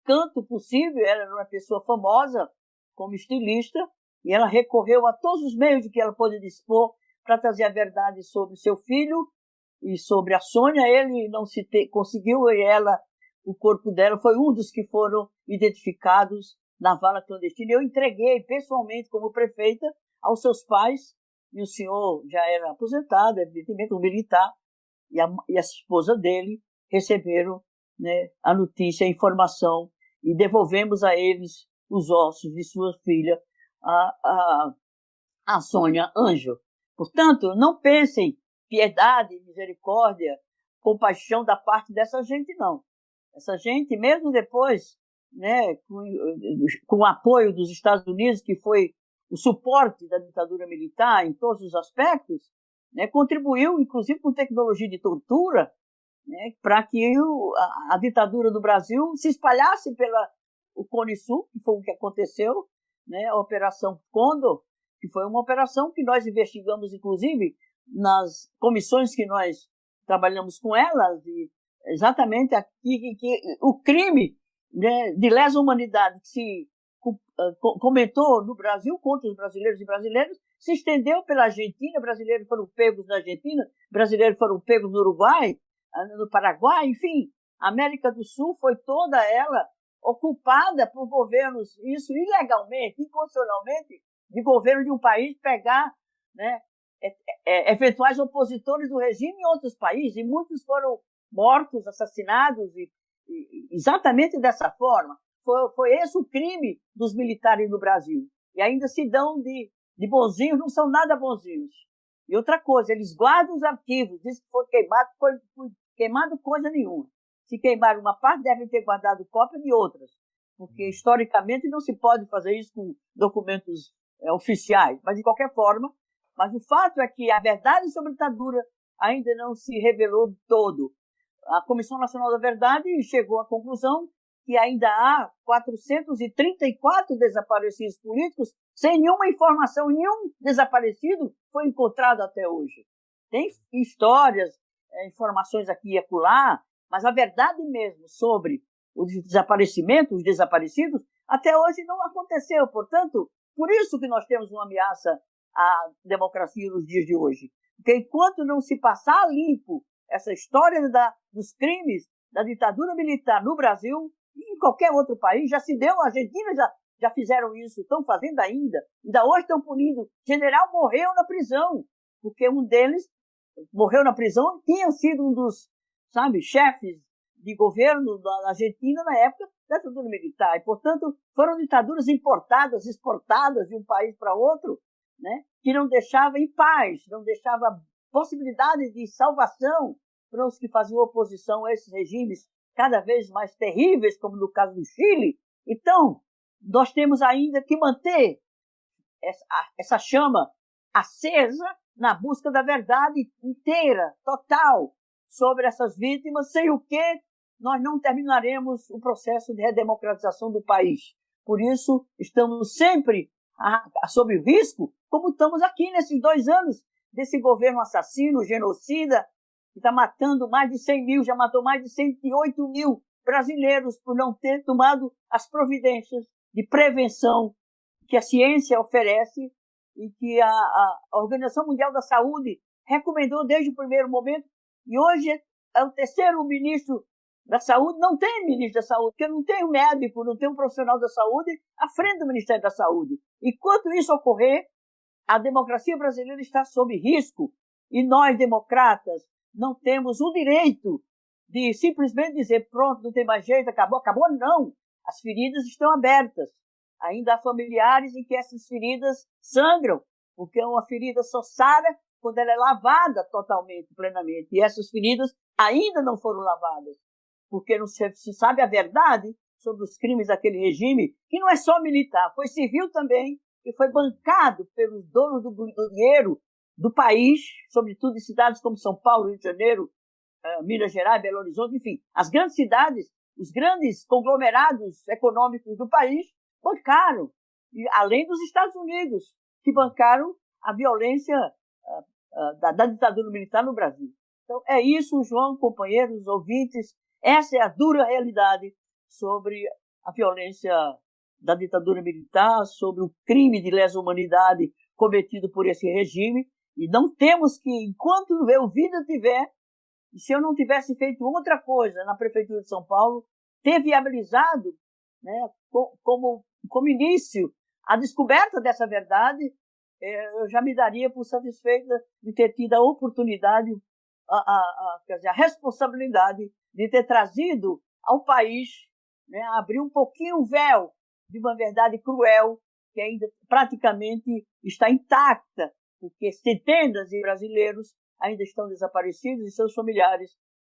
D: canto possível. Ela era uma pessoa famosa como estilista, e ela recorreu a todos os meios de que ela pôde dispor para trazer a verdade sobre seu filho e sobre a Sônia. Ele não conseguiu, e o corpo dela foi um dos que foram identificados na vala clandestina. Eu entreguei pessoalmente, como prefeita, aos seus pais e o senhor já era aposentado, evidentemente, um militar, e a esposa dele receberam, né, a notícia, a informação, e devolvemos a eles os ossos de sua filha, a Sônia Ângelo. Portanto, não pensem piedade, misericórdia, compaixão da parte dessa gente, não. Essa gente, mesmo depois, né, com o apoio dos Estados Unidos, que foi o suporte da ditadura militar em todos os aspectos, né, contribuiu, inclusive, com tecnologia de tortura, né, para que a ditadura do Brasil se espalhasse pelo Cone Sul, que foi o que aconteceu, né, a Operação Condor, que foi uma operação que nós investigamos, inclusive, nas comissões que nós trabalhamos com elas, e exatamente aqui que o crime, né, de lesa humanidade que se comentou no Brasil contra os brasileiros e brasileiras se estendeu pela Argentina, brasileiros foram pegos na Argentina, brasileiros foram pegos no Uruguai, no Paraguai, enfim, a América do Sul foi toda ela ocupada por governos, isso ilegalmente, inconstitucionalmente, de governo de um país pegar, né, eventuais opositores do regime em outros países, e muitos foram mortos, assassinados, e exatamente dessa forma. Foi esse o crime dos militares no Brasil. E ainda se dão de bonzinhos, não são nada bonzinhos. E outra coisa, eles guardam os arquivos, dizem que foi queimado coisa nenhuma. Se queimaram uma parte, devem ter guardado cópia de outras, porque historicamente não se pode fazer isso com documentos oficiais, mas de qualquer forma. Mas o fato é que a verdade sobre a ditadura ainda não se revelou todo. A Comissão Nacional da Verdade chegou à conclusão que ainda há 434 desaparecidos políticos sem nenhuma informação, nenhum desaparecido foi encontrado até hoje. Tem histórias, informações aqui e acolá, mas a verdade mesmo sobre os desaparecimentos, os desaparecidos, até hoje não aconteceu. Portanto, por isso que nós temos uma ameaça à democracia nos dias de hoje. Porque enquanto não se passar limpo essa história dos crimes da ditadura militar no Brasil e em qualquer outro país, já se deu, a Argentina já fizeram isso, estão fazendo ainda hoje estão punindo. General morreu na prisão, porque um deles morreu na prisão, tinha sido um dos, chefes de governo da Argentina na época da ditadura militar. E, portanto, foram ditaduras importadas, exportadas de um país para outro, né, que não deixava em paz, não deixava possibilidade de salvação para os que faziam oposição a esses regimes cada vez mais terríveis, como no caso do Chile. Então, nós temos ainda que manter essa chama acesa na busca da verdade inteira, total, sobre essas vítimas, sem o que nós não terminaremos o processo de redemocratização do país. Por isso, estamos sempre sob risco, como estamos aqui nesses 2 anos desse governo assassino, genocida, que está matando mais de 100 mil, já matou mais de 108 mil brasileiros por não ter tomado as providências de prevenção que a ciência oferece e que a Organização Mundial da Saúde recomendou desde o primeiro momento. E hoje é o 3º ministro da Saúde, não tem ministro da Saúde, porque não tem um médico, não tem um profissional da saúde à frente do Ministério da Saúde. Enquanto isso ocorrer, a democracia brasileira está sob risco e nós, democratas, não temos o direito de simplesmente dizer pronto, não tem mais jeito, acabou, não. As feridas estão abertas. Ainda há familiares em que essas feridas sangram, porque uma ferida só sara quando ela é lavada totalmente, plenamente. E essas feridas ainda não foram lavadas, porque não se sabe a verdade sobre os crimes daquele regime, que não é só militar, foi civil também, e foi bancado pelos donos do dinheiro do país, sobretudo em cidades como São Paulo, Rio de Janeiro, Minas Gerais, Belo Horizonte, enfim, as grandes cidades, os grandes conglomerados econômicos do país bancaram, além dos Estados Unidos, que bancaram a violência da ditadura militar no Brasil. Então, é isso, João, companheiros, ouvintes, essa é a dura realidade sobre a violência da ditadura militar, sobre o crime de lesa humanidade cometido por esse regime, e não temos que, enquanto eu vida tiver, e se eu não tivesse feito outra coisa na Prefeitura de São Paulo, ter viabilizado, né, como início, a descoberta dessa verdade, eu já me daria por satisfeita de ter tido a oportunidade, quer dizer, a responsabilidade de ter trazido ao país, né, abrir um pouquinho o véu de uma verdade cruel que ainda praticamente está intacta, porque centenas de brasileiros ainda estão desaparecidos e seus familiares,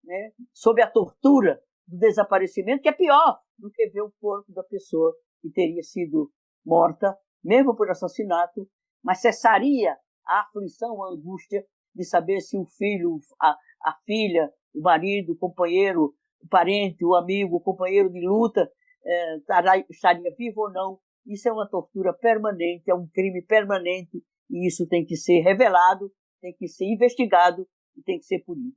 D: né, sob a tortura do desaparecimento, que é pior do que ver o corpo da pessoa que teria sido morta, mesmo por assassinato, mas cessaria a aflição, a angústia de saber se o filho, a filha, o marido, o companheiro, o parente, o amigo, o companheiro de luta estaria vivo ou não. Isso é uma tortura permanente, é um crime permanente, e isso tem que ser revelado, tem que ser investigado e tem que ser punido.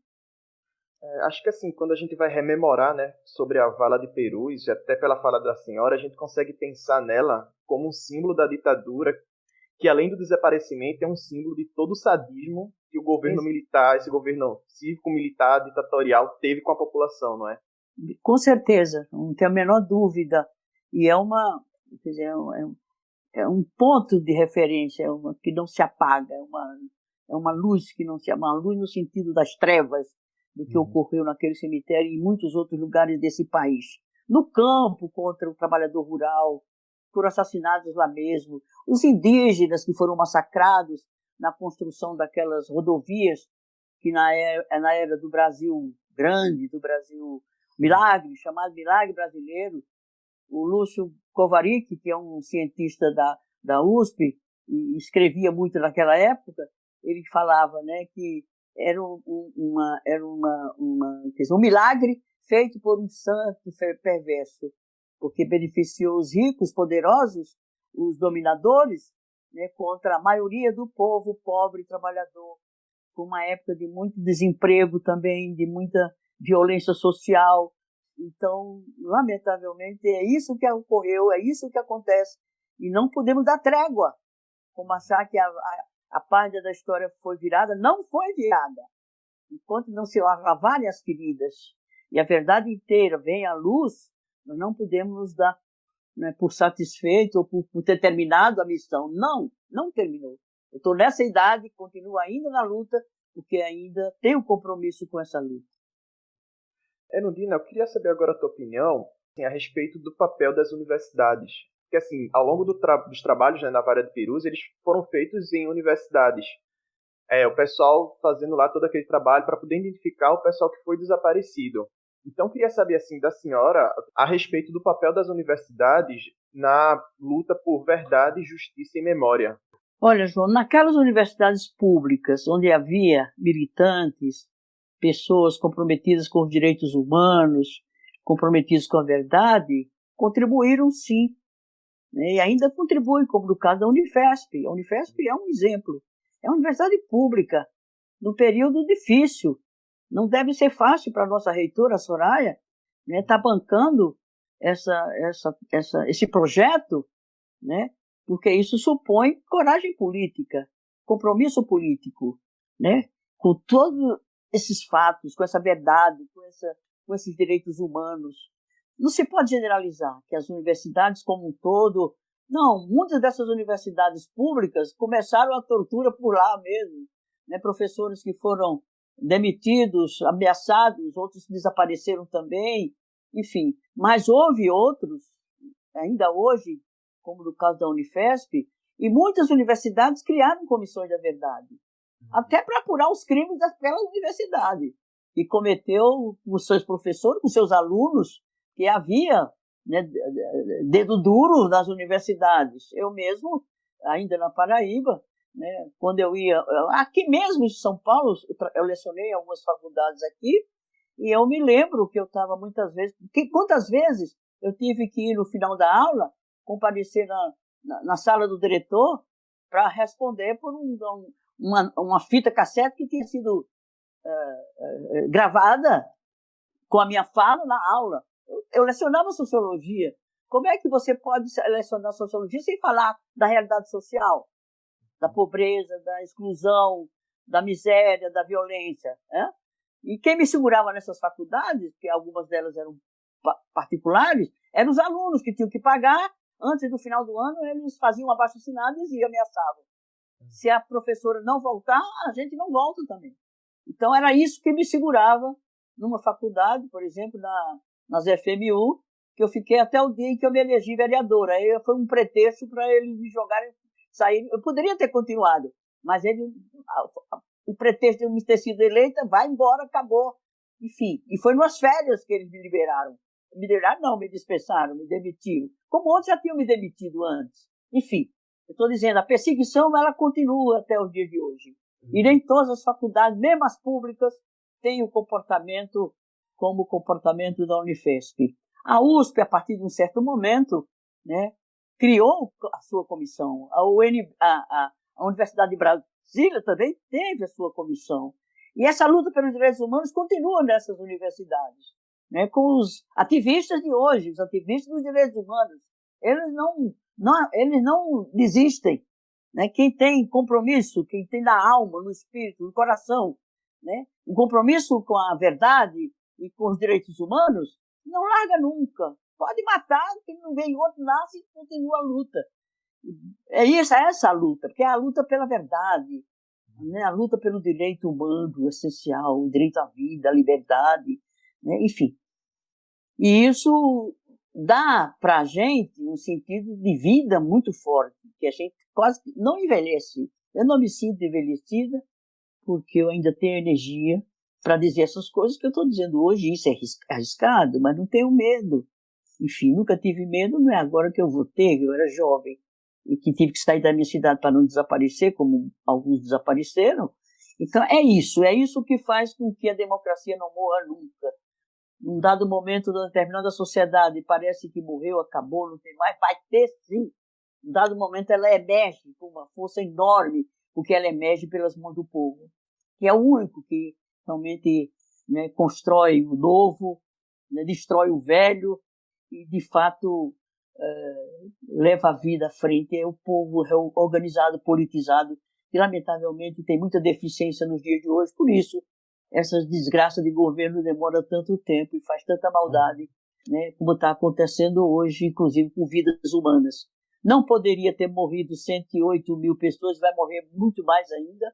C: Acho que assim, quando a gente vai rememorar, né, sobre a Vala de Perus, até pela fala da senhora, a gente consegue pensar nela como um símbolo da ditadura, que além do desaparecimento é um símbolo de todo o sadismo que o governo militar, esse governo cívico-militar ditatorial teve com a população, não é?
D: Com certeza, não tenho a menor dúvida. E quer dizer, é um ponto de referência, que não se apaga, é uma luz que não se apaga, uma luz no sentido das trevas do que ocorreu naquele cemitério e em muitos outros lugares desse país. No campo, contra o trabalhador rural, foram assassinados lá mesmo. Os indígenas que foram massacrados na construção daquelas rodovias que na era do Brasil Grande, do Brasil Milagre, chamado Milagre Brasileiro. O Lúcio Kovarik, que é um cientista da USP, e escrevia muito naquela época, ele falava, né, que era um milagre feito por um santo perverso, porque beneficiou os ricos, poderosos, os dominadores, né, contra a maioria do povo pobre e trabalhador. Foi uma época de muito desemprego também, de muita violência social. Então, lamentavelmente, é isso que ocorreu, é isso que acontece. E não podemos dar trégua, como achar que a página da história foi virada. Não foi virada. Enquanto não se lavarem as feridas e a verdade inteira vem à luz, nós não podemos nos dar, né, por satisfeito ou por ter terminado a missão. Não terminou. Eu estou nessa idade, continuo ainda na luta, porque ainda tenho compromisso com essa luta.
C: Erundina, eu queria saber agora a tua opinião, assim, a respeito do papel das universidades. Porque, assim, ao longo dos trabalhos, né, na Vala de Perus, eles foram feitos em universidades. O pessoal fazendo lá todo aquele trabalho para poder identificar o pessoal que foi desaparecido. Então, eu queria saber, assim, da senhora, a respeito do papel das universidades na luta por verdade, justiça e memória.
D: Olha, João, naquelas universidades públicas onde havia militantes, pessoas comprometidas com os direitos humanos, comprometidas com a verdade, contribuíram sim, né? E ainda contribuem, como no caso da Unifesp. A Unifesp é um exemplo. É uma universidade pública, num período difícil. Não deve ser fácil para a nossa reitora, a Soraya, né, estar bancando esse projeto, né, porque isso supõe coragem política, compromisso político, né, com todos esses fatos, com essa verdade, com esses direitos humanos. Não se pode generalizar que as universidades como um todo... Não, muitas dessas universidades públicas começaram a tortura por lá mesmo, né? Professores que foram demitidos, ameaçados, outros desapareceram também, enfim. Mas houve outros, ainda hoje, como no caso da Unifesp, e muitas universidades criaram comissões da verdade, até para apurar os crimes daquela universidade, que cometeu com os seus professores, com seus alunos, que havia, né, dedo duro nas universidades. Eu mesmo, ainda na Paraíba, né, quando eu ia aqui mesmo em São Paulo, eu lecionei em algumas faculdades aqui, e eu me lembro que eu estava muitas vezes... Quantas vezes eu tive que ir no final da aula, comparecer na sala do diretor para responder por uma fita cassete que tinha sido gravada com a minha fala na aula. Eu lecionava sociologia. Como é que você pode lecionar sociologia sem falar da realidade social, da pobreza, da exclusão, da miséria, da violência, né? E quem me segurava nessas faculdades, que algumas delas eram particulares, eram os alunos que tinham que pagar. Antes do final do ano, eles faziam abaixo-assinado e ameaçavam. Se a professora não voltar, a gente não volta também. Então, era isso que me segurava numa faculdade, por exemplo, nas FMU, que eu fiquei até o dia em que eu me elegi vereadora. Aí foi um pretexto para eles me jogarem, sair. Eu poderia ter continuado, mas o pretexto de eu ter sido eleita, vai embora, acabou. Enfim, e foi nas férias que eles me liberaram. Me liberaram, não, me dispensaram, me demitiram. Como outros já tinham me demitido antes. Enfim, eu estou dizendo, a perseguição ela continua até o dia de hoje. E nem todas as faculdades, mesmo as públicas, têm o comportamento como o comportamento da Unifesp. A USP, a partir de um certo momento, né, criou a sua comissão. A Universidade de Brasília também teve a sua comissão. E essa luta pelos direitos humanos continua nessas universidades, né, com os ativistas de hoje, os ativistas dos direitos humanos. Eles não desistem. Né? Quem tem compromisso, quem tem na alma, no espírito, no coração, né, um compromisso com a verdade e com os direitos humanos, não larga nunca. Pode matar, que não vem outro, nasce e continua a luta. É essa a luta, porque é a luta pela verdade, né? A luta pelo direito humano essencial, o direito à vida, à liberdade, né? Enfim. E isso dá para a gente um sentido de vida muito forte, que a gente quase não envelhece. Eu não me sinto envelhecida, porque eu ainda tenho energia para dizer essas coisas que eu estou dizendo hoje. Isso é arriscado, mas não tenho medo. Enfim, nunca tive medo, não é agora que eu vou ter. Eu era jovem e que tive que sair da minha cidade para não desaparecer, como alguns desapareceram. Então, é isso que faz com que a democracia não morra nunca. Num dado momento, numa determinada sociedade, parece que morreu, acabou, não tem mais, vai ter sim. Num dado momento, ela emerge com uma força enorme, porque ela emerge pelas mãos do povo, que é o único que realmente, né, constrói o novo, né, destrói o velho e, de fato, leva a vida à frente. É o povo organizado, politizado, que, lamentavelmente, tem muita deficiência nos dias de hoje. Por isso, essas desgraças de governo demoram tanto tempo e faz tanta maldade, né, como está acontecendo hoje, inclusive com vidas humanas. Não poderia ter morrido 108 mil pessoas, vai morrer muito mais ainda,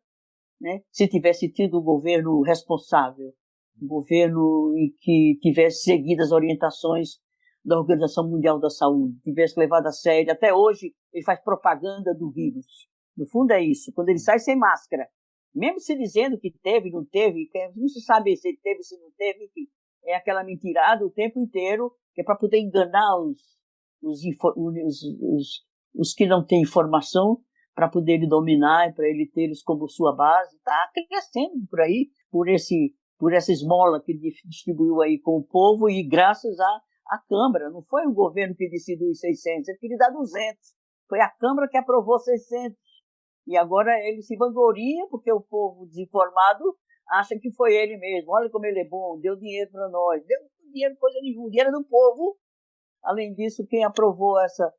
D: né, se tivesse tido um governo responsável, um governo em que tivesse seguido as orientações da Organização Mundial da Saúde, tivesse levado a sério. Até hoje, ele faz propaganda do vírus. No fundo é isso, quando ele sai sem máscara, mesmo se dizendo que teve, não teve, não se sabe se teve, se não teve, enfim, é aquela mentirada o tempo inteiro, que é para poder enganar os que não têm informação, para poder ele dominar e para ele ter-os como sua base. Está crescendo por aí, por essa esmola que distribuiu aí com o povo, e graças à Câmara. Não foi o governo que decidiu os 600, ele queria dar 200. Foi a Câmara que aprovou 600. E agora ele se vangloria, porque o povo desinformado acha que foi ele mesmo. Olha como ele é bom, deu dinheiro para nós. Deu dinheiro, coisa nenhuma, dinheiro do povo. Além disso, quem aprovou essa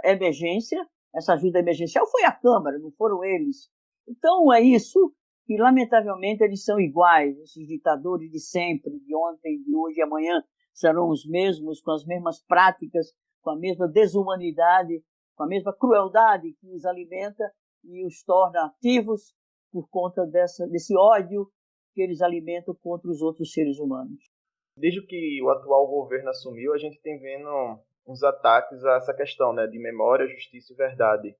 D: emergência, essa ajuda emergencial, foi a Câmara, não foram eles. Então é isso, que lamentavelmente eles são iguais. Esses ditadores de sempre, de ontem, de hoje e amanhã, serão os mesmos, com as mesmas práticas, com a mesma desumanidade, com a mesma crueldade que os alimenta e os torna ativos por conta desse ódio que eles alimentam contra os outros seres humanos.
C: Desde que o atual governo assumiu, a gente tem vendo uns ataques a essa questão, né, de memória, justiça e verdade.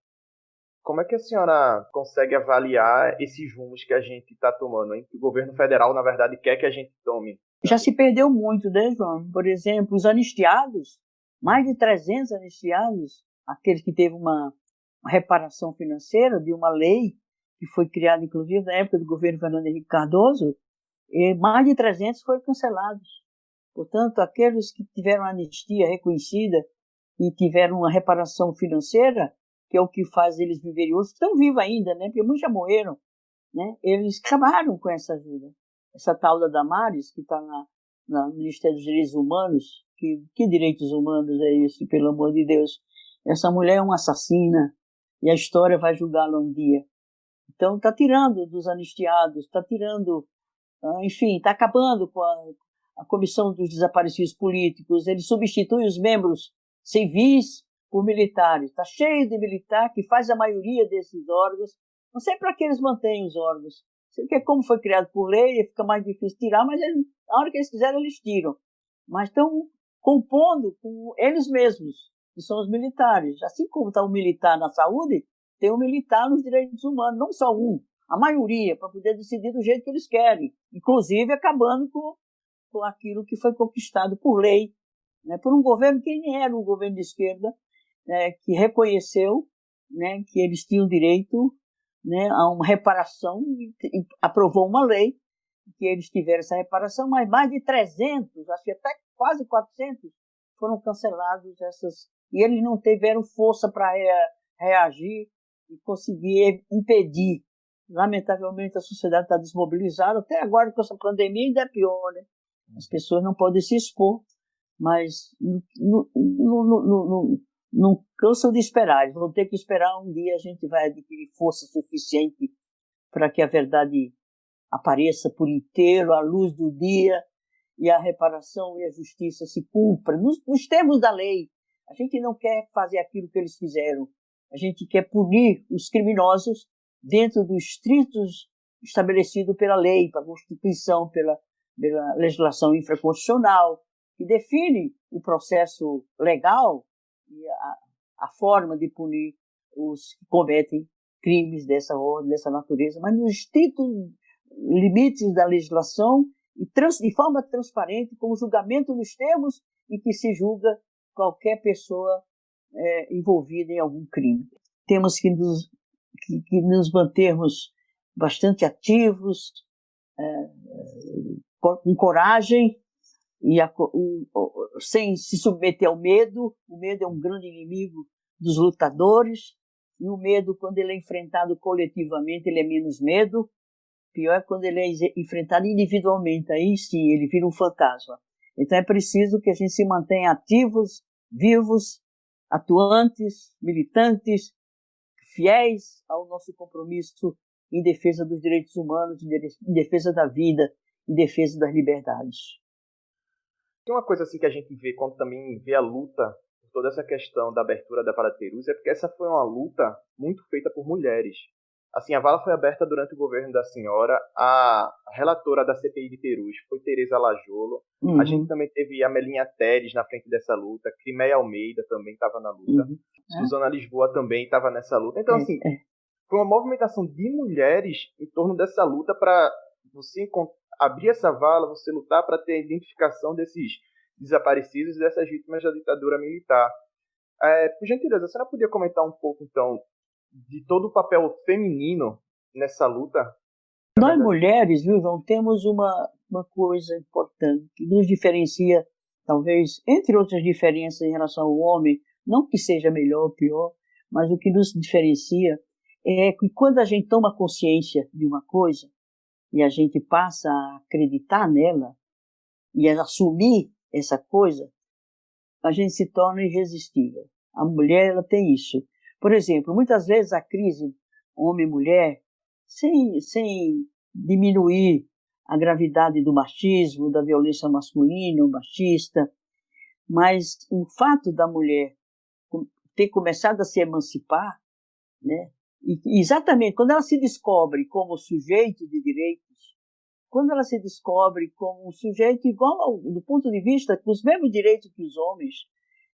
C: Como é que a senhora consegue avaliar esses rumos que a gente está tomando, hein? Que o governo federal, na verdade, quer que a gente tome?
D: Já se perdeu muito, né, João? Por exemplo, os anistiados, mais de 300 anistiados, aqueles que teve uma reparação financeira de uma lei que foi criada, inclusive, na época do governo Fernando Henrique Cardoso, e mais de 300 foram cancelados. Portanto, aqueles que tiveram anistia reconhecida e tiveram uma reparação financeira, que é o que faz eles viverem hoje, estão vivos ainda, né? Porque muitos já morreram, né? Eles acabaram com essa ajuda. Essa tal da Damares, que está no Ministério dos Direitos Humanos, que direitos humanos é isso, pelo amor de Deus? Essa mulher é uma assassina e a história vai julgá-la um dia. Então, está tirando dos anistiados, está tirando, enfim, está acabando com a Comissão dos Desaparecidos Políticos. Ele substitui os membros civis por militares. Está cheio de militar que faz a maioria desses órgãos Não sei para que eles mantêm os órgãos. Porque como foi criado por lei, fica mais difícil tirar, mas na hora que eles quiserem, eles tiram. Mas estão compondo com eles mesmos, que são os militares. Assim como está um militar na saúde, tem um militar nos direitos humanos, não só um, a maioria, para poder decidir do jeito que eles querem, inclusive acabando com aquilo que foi conquistado por lei, né, por um governo que nem era um governo de esquerda, né, que reconheceu, né, que eles tinham direito, né, a uma reparação e aprovou uma lei que eles tiveram essa reparação, mas mais de 300, acho que até quase 400, foram cancelados e eles não tiveram força para reagir e conseguir impedir. Lamentavelmente, a sociedade está desmobilizada, até agora com essa pandemia ainda é pior, né? As pessoas não podem se expor, mas não cansam de esperar. Eles vão ter que esperar um dia, a gente vai adquirir força suficiente para que a verdade apareça por inteiro, à luz do dia, e a reparação e a justiça se cumpram nos termos da lei. A gente não quer fazer aquilo que eles fizeram. A gente quer punir os criminosos dentro dos estritos estabelecidos pela lei, pela Constituição, pela legislação infraconstitucional, que define o processo legal e a forma de punir os que cometem crimes dessa ordem, dessa natureza, mas nos estritos limites da legislação e de forma transparente, com o julgamento nos termos em que se julga qualquer pessoa envolvida em algum crime. Temos que nos mantermos bastante ativos, com coragem e sem se submeter ao medo. O medo é um grande inimigo dos lutadores, e o medo, quando ele é enfrentado coletivamente, ele é menos medo. Pior é quando ele é enfrentado individualmente, aí sim, ele vira um fantasma. Então é preciso que a gente se mantenha ativos, vivos, atuantes, militantes, fiéis ao nosso compromisso em defesa dos direitos humanos, em defesa da vida, em defesa das liberdades.
C: Tem uma coisa assim que a gente vê quando também vê a luta por toda essa questão da abertura da Vala de Perus, é porque essa foi uma luta muito feita por mulheres. Assim, a vala foi aberta durante o governo da senhora. A relatora da CPI de Perus foi Tereza Lajolo.
D: Uhum.
C: A gente também teve a Melinha Teres na frente dessa luta. Crimeia Almeida também estava na luta.
D: Uhum.
C: Suzana Lisboa também estava nessa luta. Então, assim, foi uma movimentação de mulheres em torno dessa luta para você abrir essa vala, você lutar para ter a identificação desses desaparecidos e dessas vítimas da ditadura militar. Por gentileza, a senhora podia comentar um pouco, então, de todo o papel feminino nessa luta?
D: Nós mulheres, viu, João, temos uma coisa importante que nos diferencia, talvez, entre outras diferenças em relação ao homem, não que seja melhor ou pior, mas o que nos diferencia é que quando a gente toma consciência de uma coisa e a gente passa a acreditar nela e a assumir essa coisa, a gente se torna irresistível. A mulher, ela tem isso. Por exemplo, muitas vezes a crise homem-mulher, sem diminuir a gravidade do machismo, da violência masculina ou machista, mas o fato da mulher ter começado a se emancipar, né, e exatamente quando ela se descobre como sujeito de direitos, quando ela se descobre como um sujeito igual, do ponto de vista, com os mesmos direitos que os homens,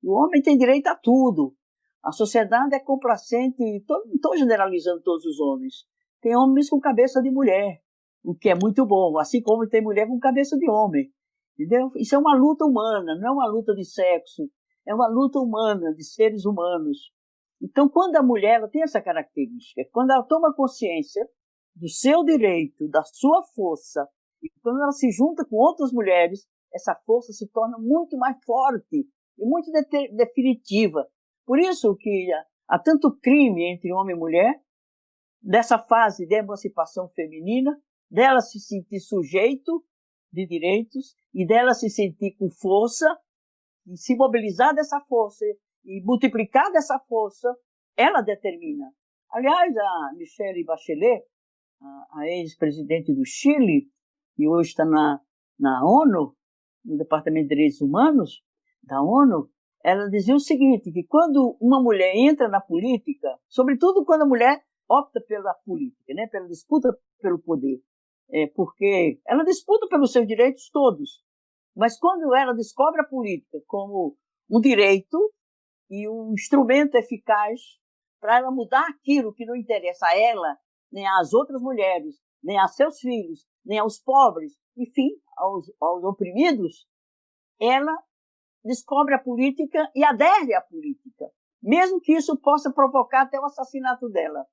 D: o homem tem direito a tudo. A sociedade é complacente, não estou generalizando todos os homens. Tem homens com cabeça de mulher, o que é muito bom, assim como tem mulher com cabeça de homem. Entendeu? Isso é uma luta humana, não é uma luta de sexo, é uma luta humana, de seres humanos. Então, quando a mulher ela tem essa característica, quando ela toma consciência do seu direito, da sua força, e quando ela se junta com outras mulheres, essa força se torna muito mais forte e muito definitiva. Por isso que há tanto crime entre homem e mulher, dessa fase de emancipação feminina, dela se sentir sujeito de direitos e dela se sentir com força, e se mobilizar dessa força e multiplicar dessa força, ela determina. Aliás, a Michelle Bachelet, a ex-presidente do Chile, que hoje está na ONU, no Departamento de Direitos Humanos da ONU, ela dizia o seguinte, que quando uma mulher entra na política, sobretudo quando a mulher opta pela política, né? Pela disputa pelo poder. Porque ela disputa pelos seus direitos todos, mas quando ela descobre a política como um direito e um instrumento eficaz para ela mudar aquilo que não interessa a ela, nem às outras mulheres, nem a seus filhos, nem aos pobres, enfim, aos oprimidos, ela descobre a política e adere à política, mesmo que isso possa provocar até o assassinato dela.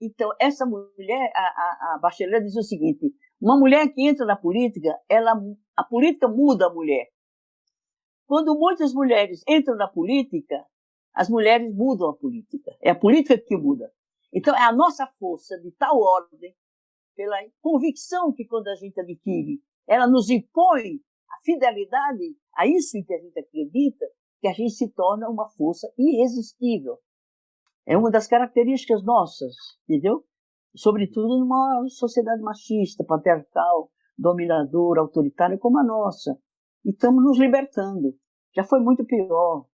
D: Então, essa mulher, a Bachelet diz o seguinte: uma mulher que entra na política, a política muda a mulher. Quando muitas mulheres entram na política, as mulheres mudam a política. É a política que muda. Então, é a nossa força de tal ordem, pela convicção que quando a gente adquire, ela nos impõe a fidelidade a isso em que a gente acredita, que a gente se torna uma força irresistível. É uma das características nossas, entendeu? Sobretudo numa sociedade machista, patriarcal, dominadora, autoritária como a nossa. E estamos nos libertando. Já foi muito pior.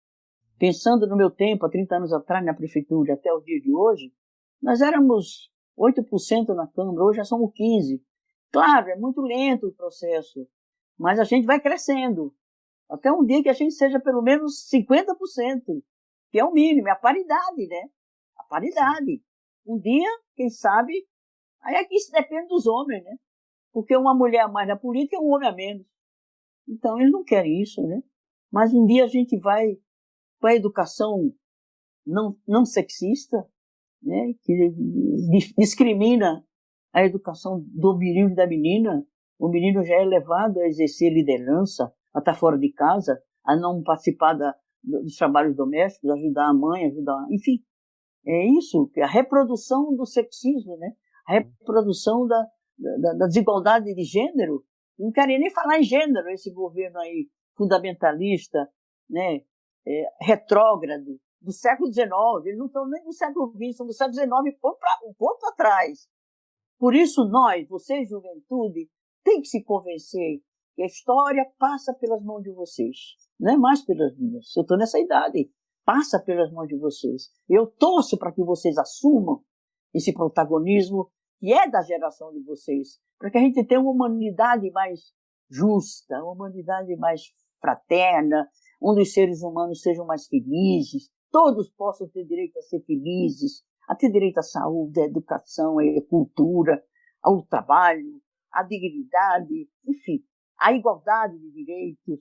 D: Pensando no meu tempo, há 30 anos atrás, na prefeitura, até o dia de hoje, nós éramos 8% na Câmara, hoje já somos 15%. Claro, é muito lento o processo, mas a gente vai crescendo. Até um dia que a gente seja pelo menos 50%, que é o mínimo, é a paridade, né? A paridade. Um dia, quem sabe, aí aqui isso depende dos homens, né? Porque uma mulher a mais na política é um homem a menos. Então, eles não querem isso, né? Mas um dia a gente vai com a educação não sexista, né? Que discrimina a educação do menino e da menina. O menino já é levado a exercer liderança, a estar fora de casa, a não participar dos trabalhos domésticos, ajudar a mãe, enfim. É isso, a reprodução do sexismo, né? A reprodução da desigualdade de gênero. Não querem nem falar em gênero, esse governo aí fundamentalista, né? Retrógrado, do século XIX. Eles não estão nem do século XX, são do século XIX, um ponto atrás. Por isso nós, vocês, juventude, tem que se convencer que a história passa pelas mãos de vocês, não é mais pelas minhas. Eu estou nessa idade. Passa pelas mãos de vocês. Eu torço para que vocês assumam esse protagonismo que é da geração de vocês, para que a gente tenha uma humanidade mais justa, uma humanidade mais fraterna, onde os seres humanos sejam mais felizes, todos possam ter direito a ser felizes, a ter direito à saúde, à educação, à cultura, ao trabalho, à dignidade, enfim, à igualdade de direitos.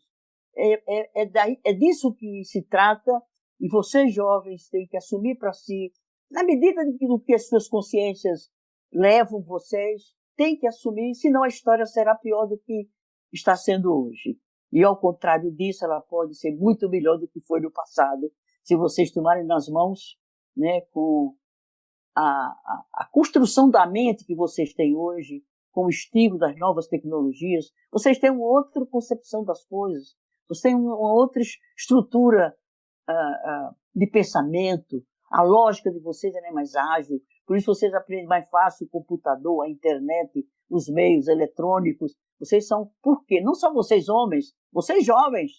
D: É disso que se trata. E vocês, jovens, têm que assumir para si, na medida do que as suas consciências levam vocês, têm que assumir, senão a história será pior do que está sendo hoje. E, ao contrário disso, ela pode ser muito melhor do que foi no passado, se vocês tomarem nas mãos, né, com a construção da mente que vocês têm hoje, com o estímulo das novas tecnologias. Vocês têm uma outra concepção das coisas, vocês têm uma outra estrutura de pensamento, a lógica de vocês é mais ágil, por isso vocês aprendem mais fácil o computador, a internet, os meios eletrônicos. Vocês são, por quê? Não só vocês homens, vocês jovens,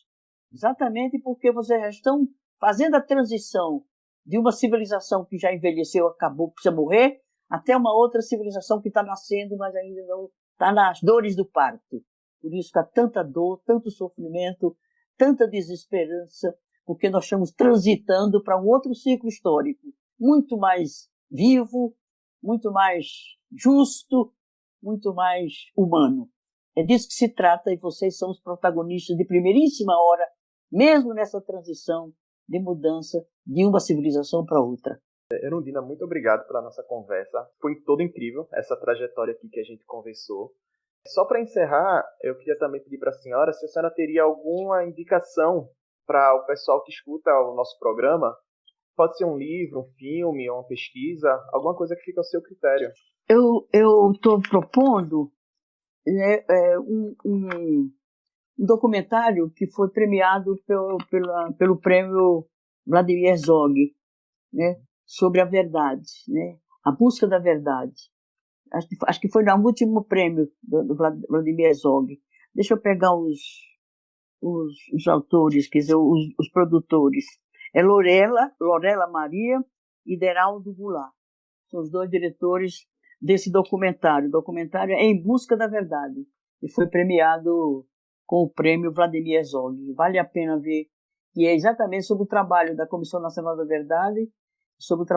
D: exatamente porque vocês já estão fazendo a transição de uma civilização que já envelheceu, acabou, precisa morrer, até uma outra civilização que está nascendo, mas ainda não está nas dores do parto. Por isso que há tanta dor, tanto sofrimento, tanta desesperança, porque nós estamos transitando para um outro ciclo histórico, muito mais vivo, muito mais justo, muito mais humano. É disso que se trata e vocês são os protagonistas de primeiríssima hora, mesmo nessa transição de mudança de uma civilização para outra.
C: Erundina, muito obrigado pela nossa conversa. Foi toda incrível essa trajetória aqui que a gente conversou. Só para encerrar, eu queria também pedir para a senhora se a senhora teria alguma indicação para o pessoal que escuta o nosso programa. Pode ser um livro, um filme, uma pesquisa, alguma coisa que fica ao seu critério.
D: Eu estou propondo, né, um documentário que foi premiado pelo prêmio Vladimir Herzog, né, sobre a verdade, né, a busca da verdade. Acho que foi no último prêmio do Vladimir Herzog. Deixa eu pegar os autores, quer dizer, os produtores. É Lorela Maria e Deraldo Goulart. São os dois diretores desse documentário. O documentário é Em Busca da Verdade e foi premiado com o prêmio Vladimir Herzog. Vale a pena ver, que é exatamente sobre o trabalho da Comissão Nacional da Verdade, sobre o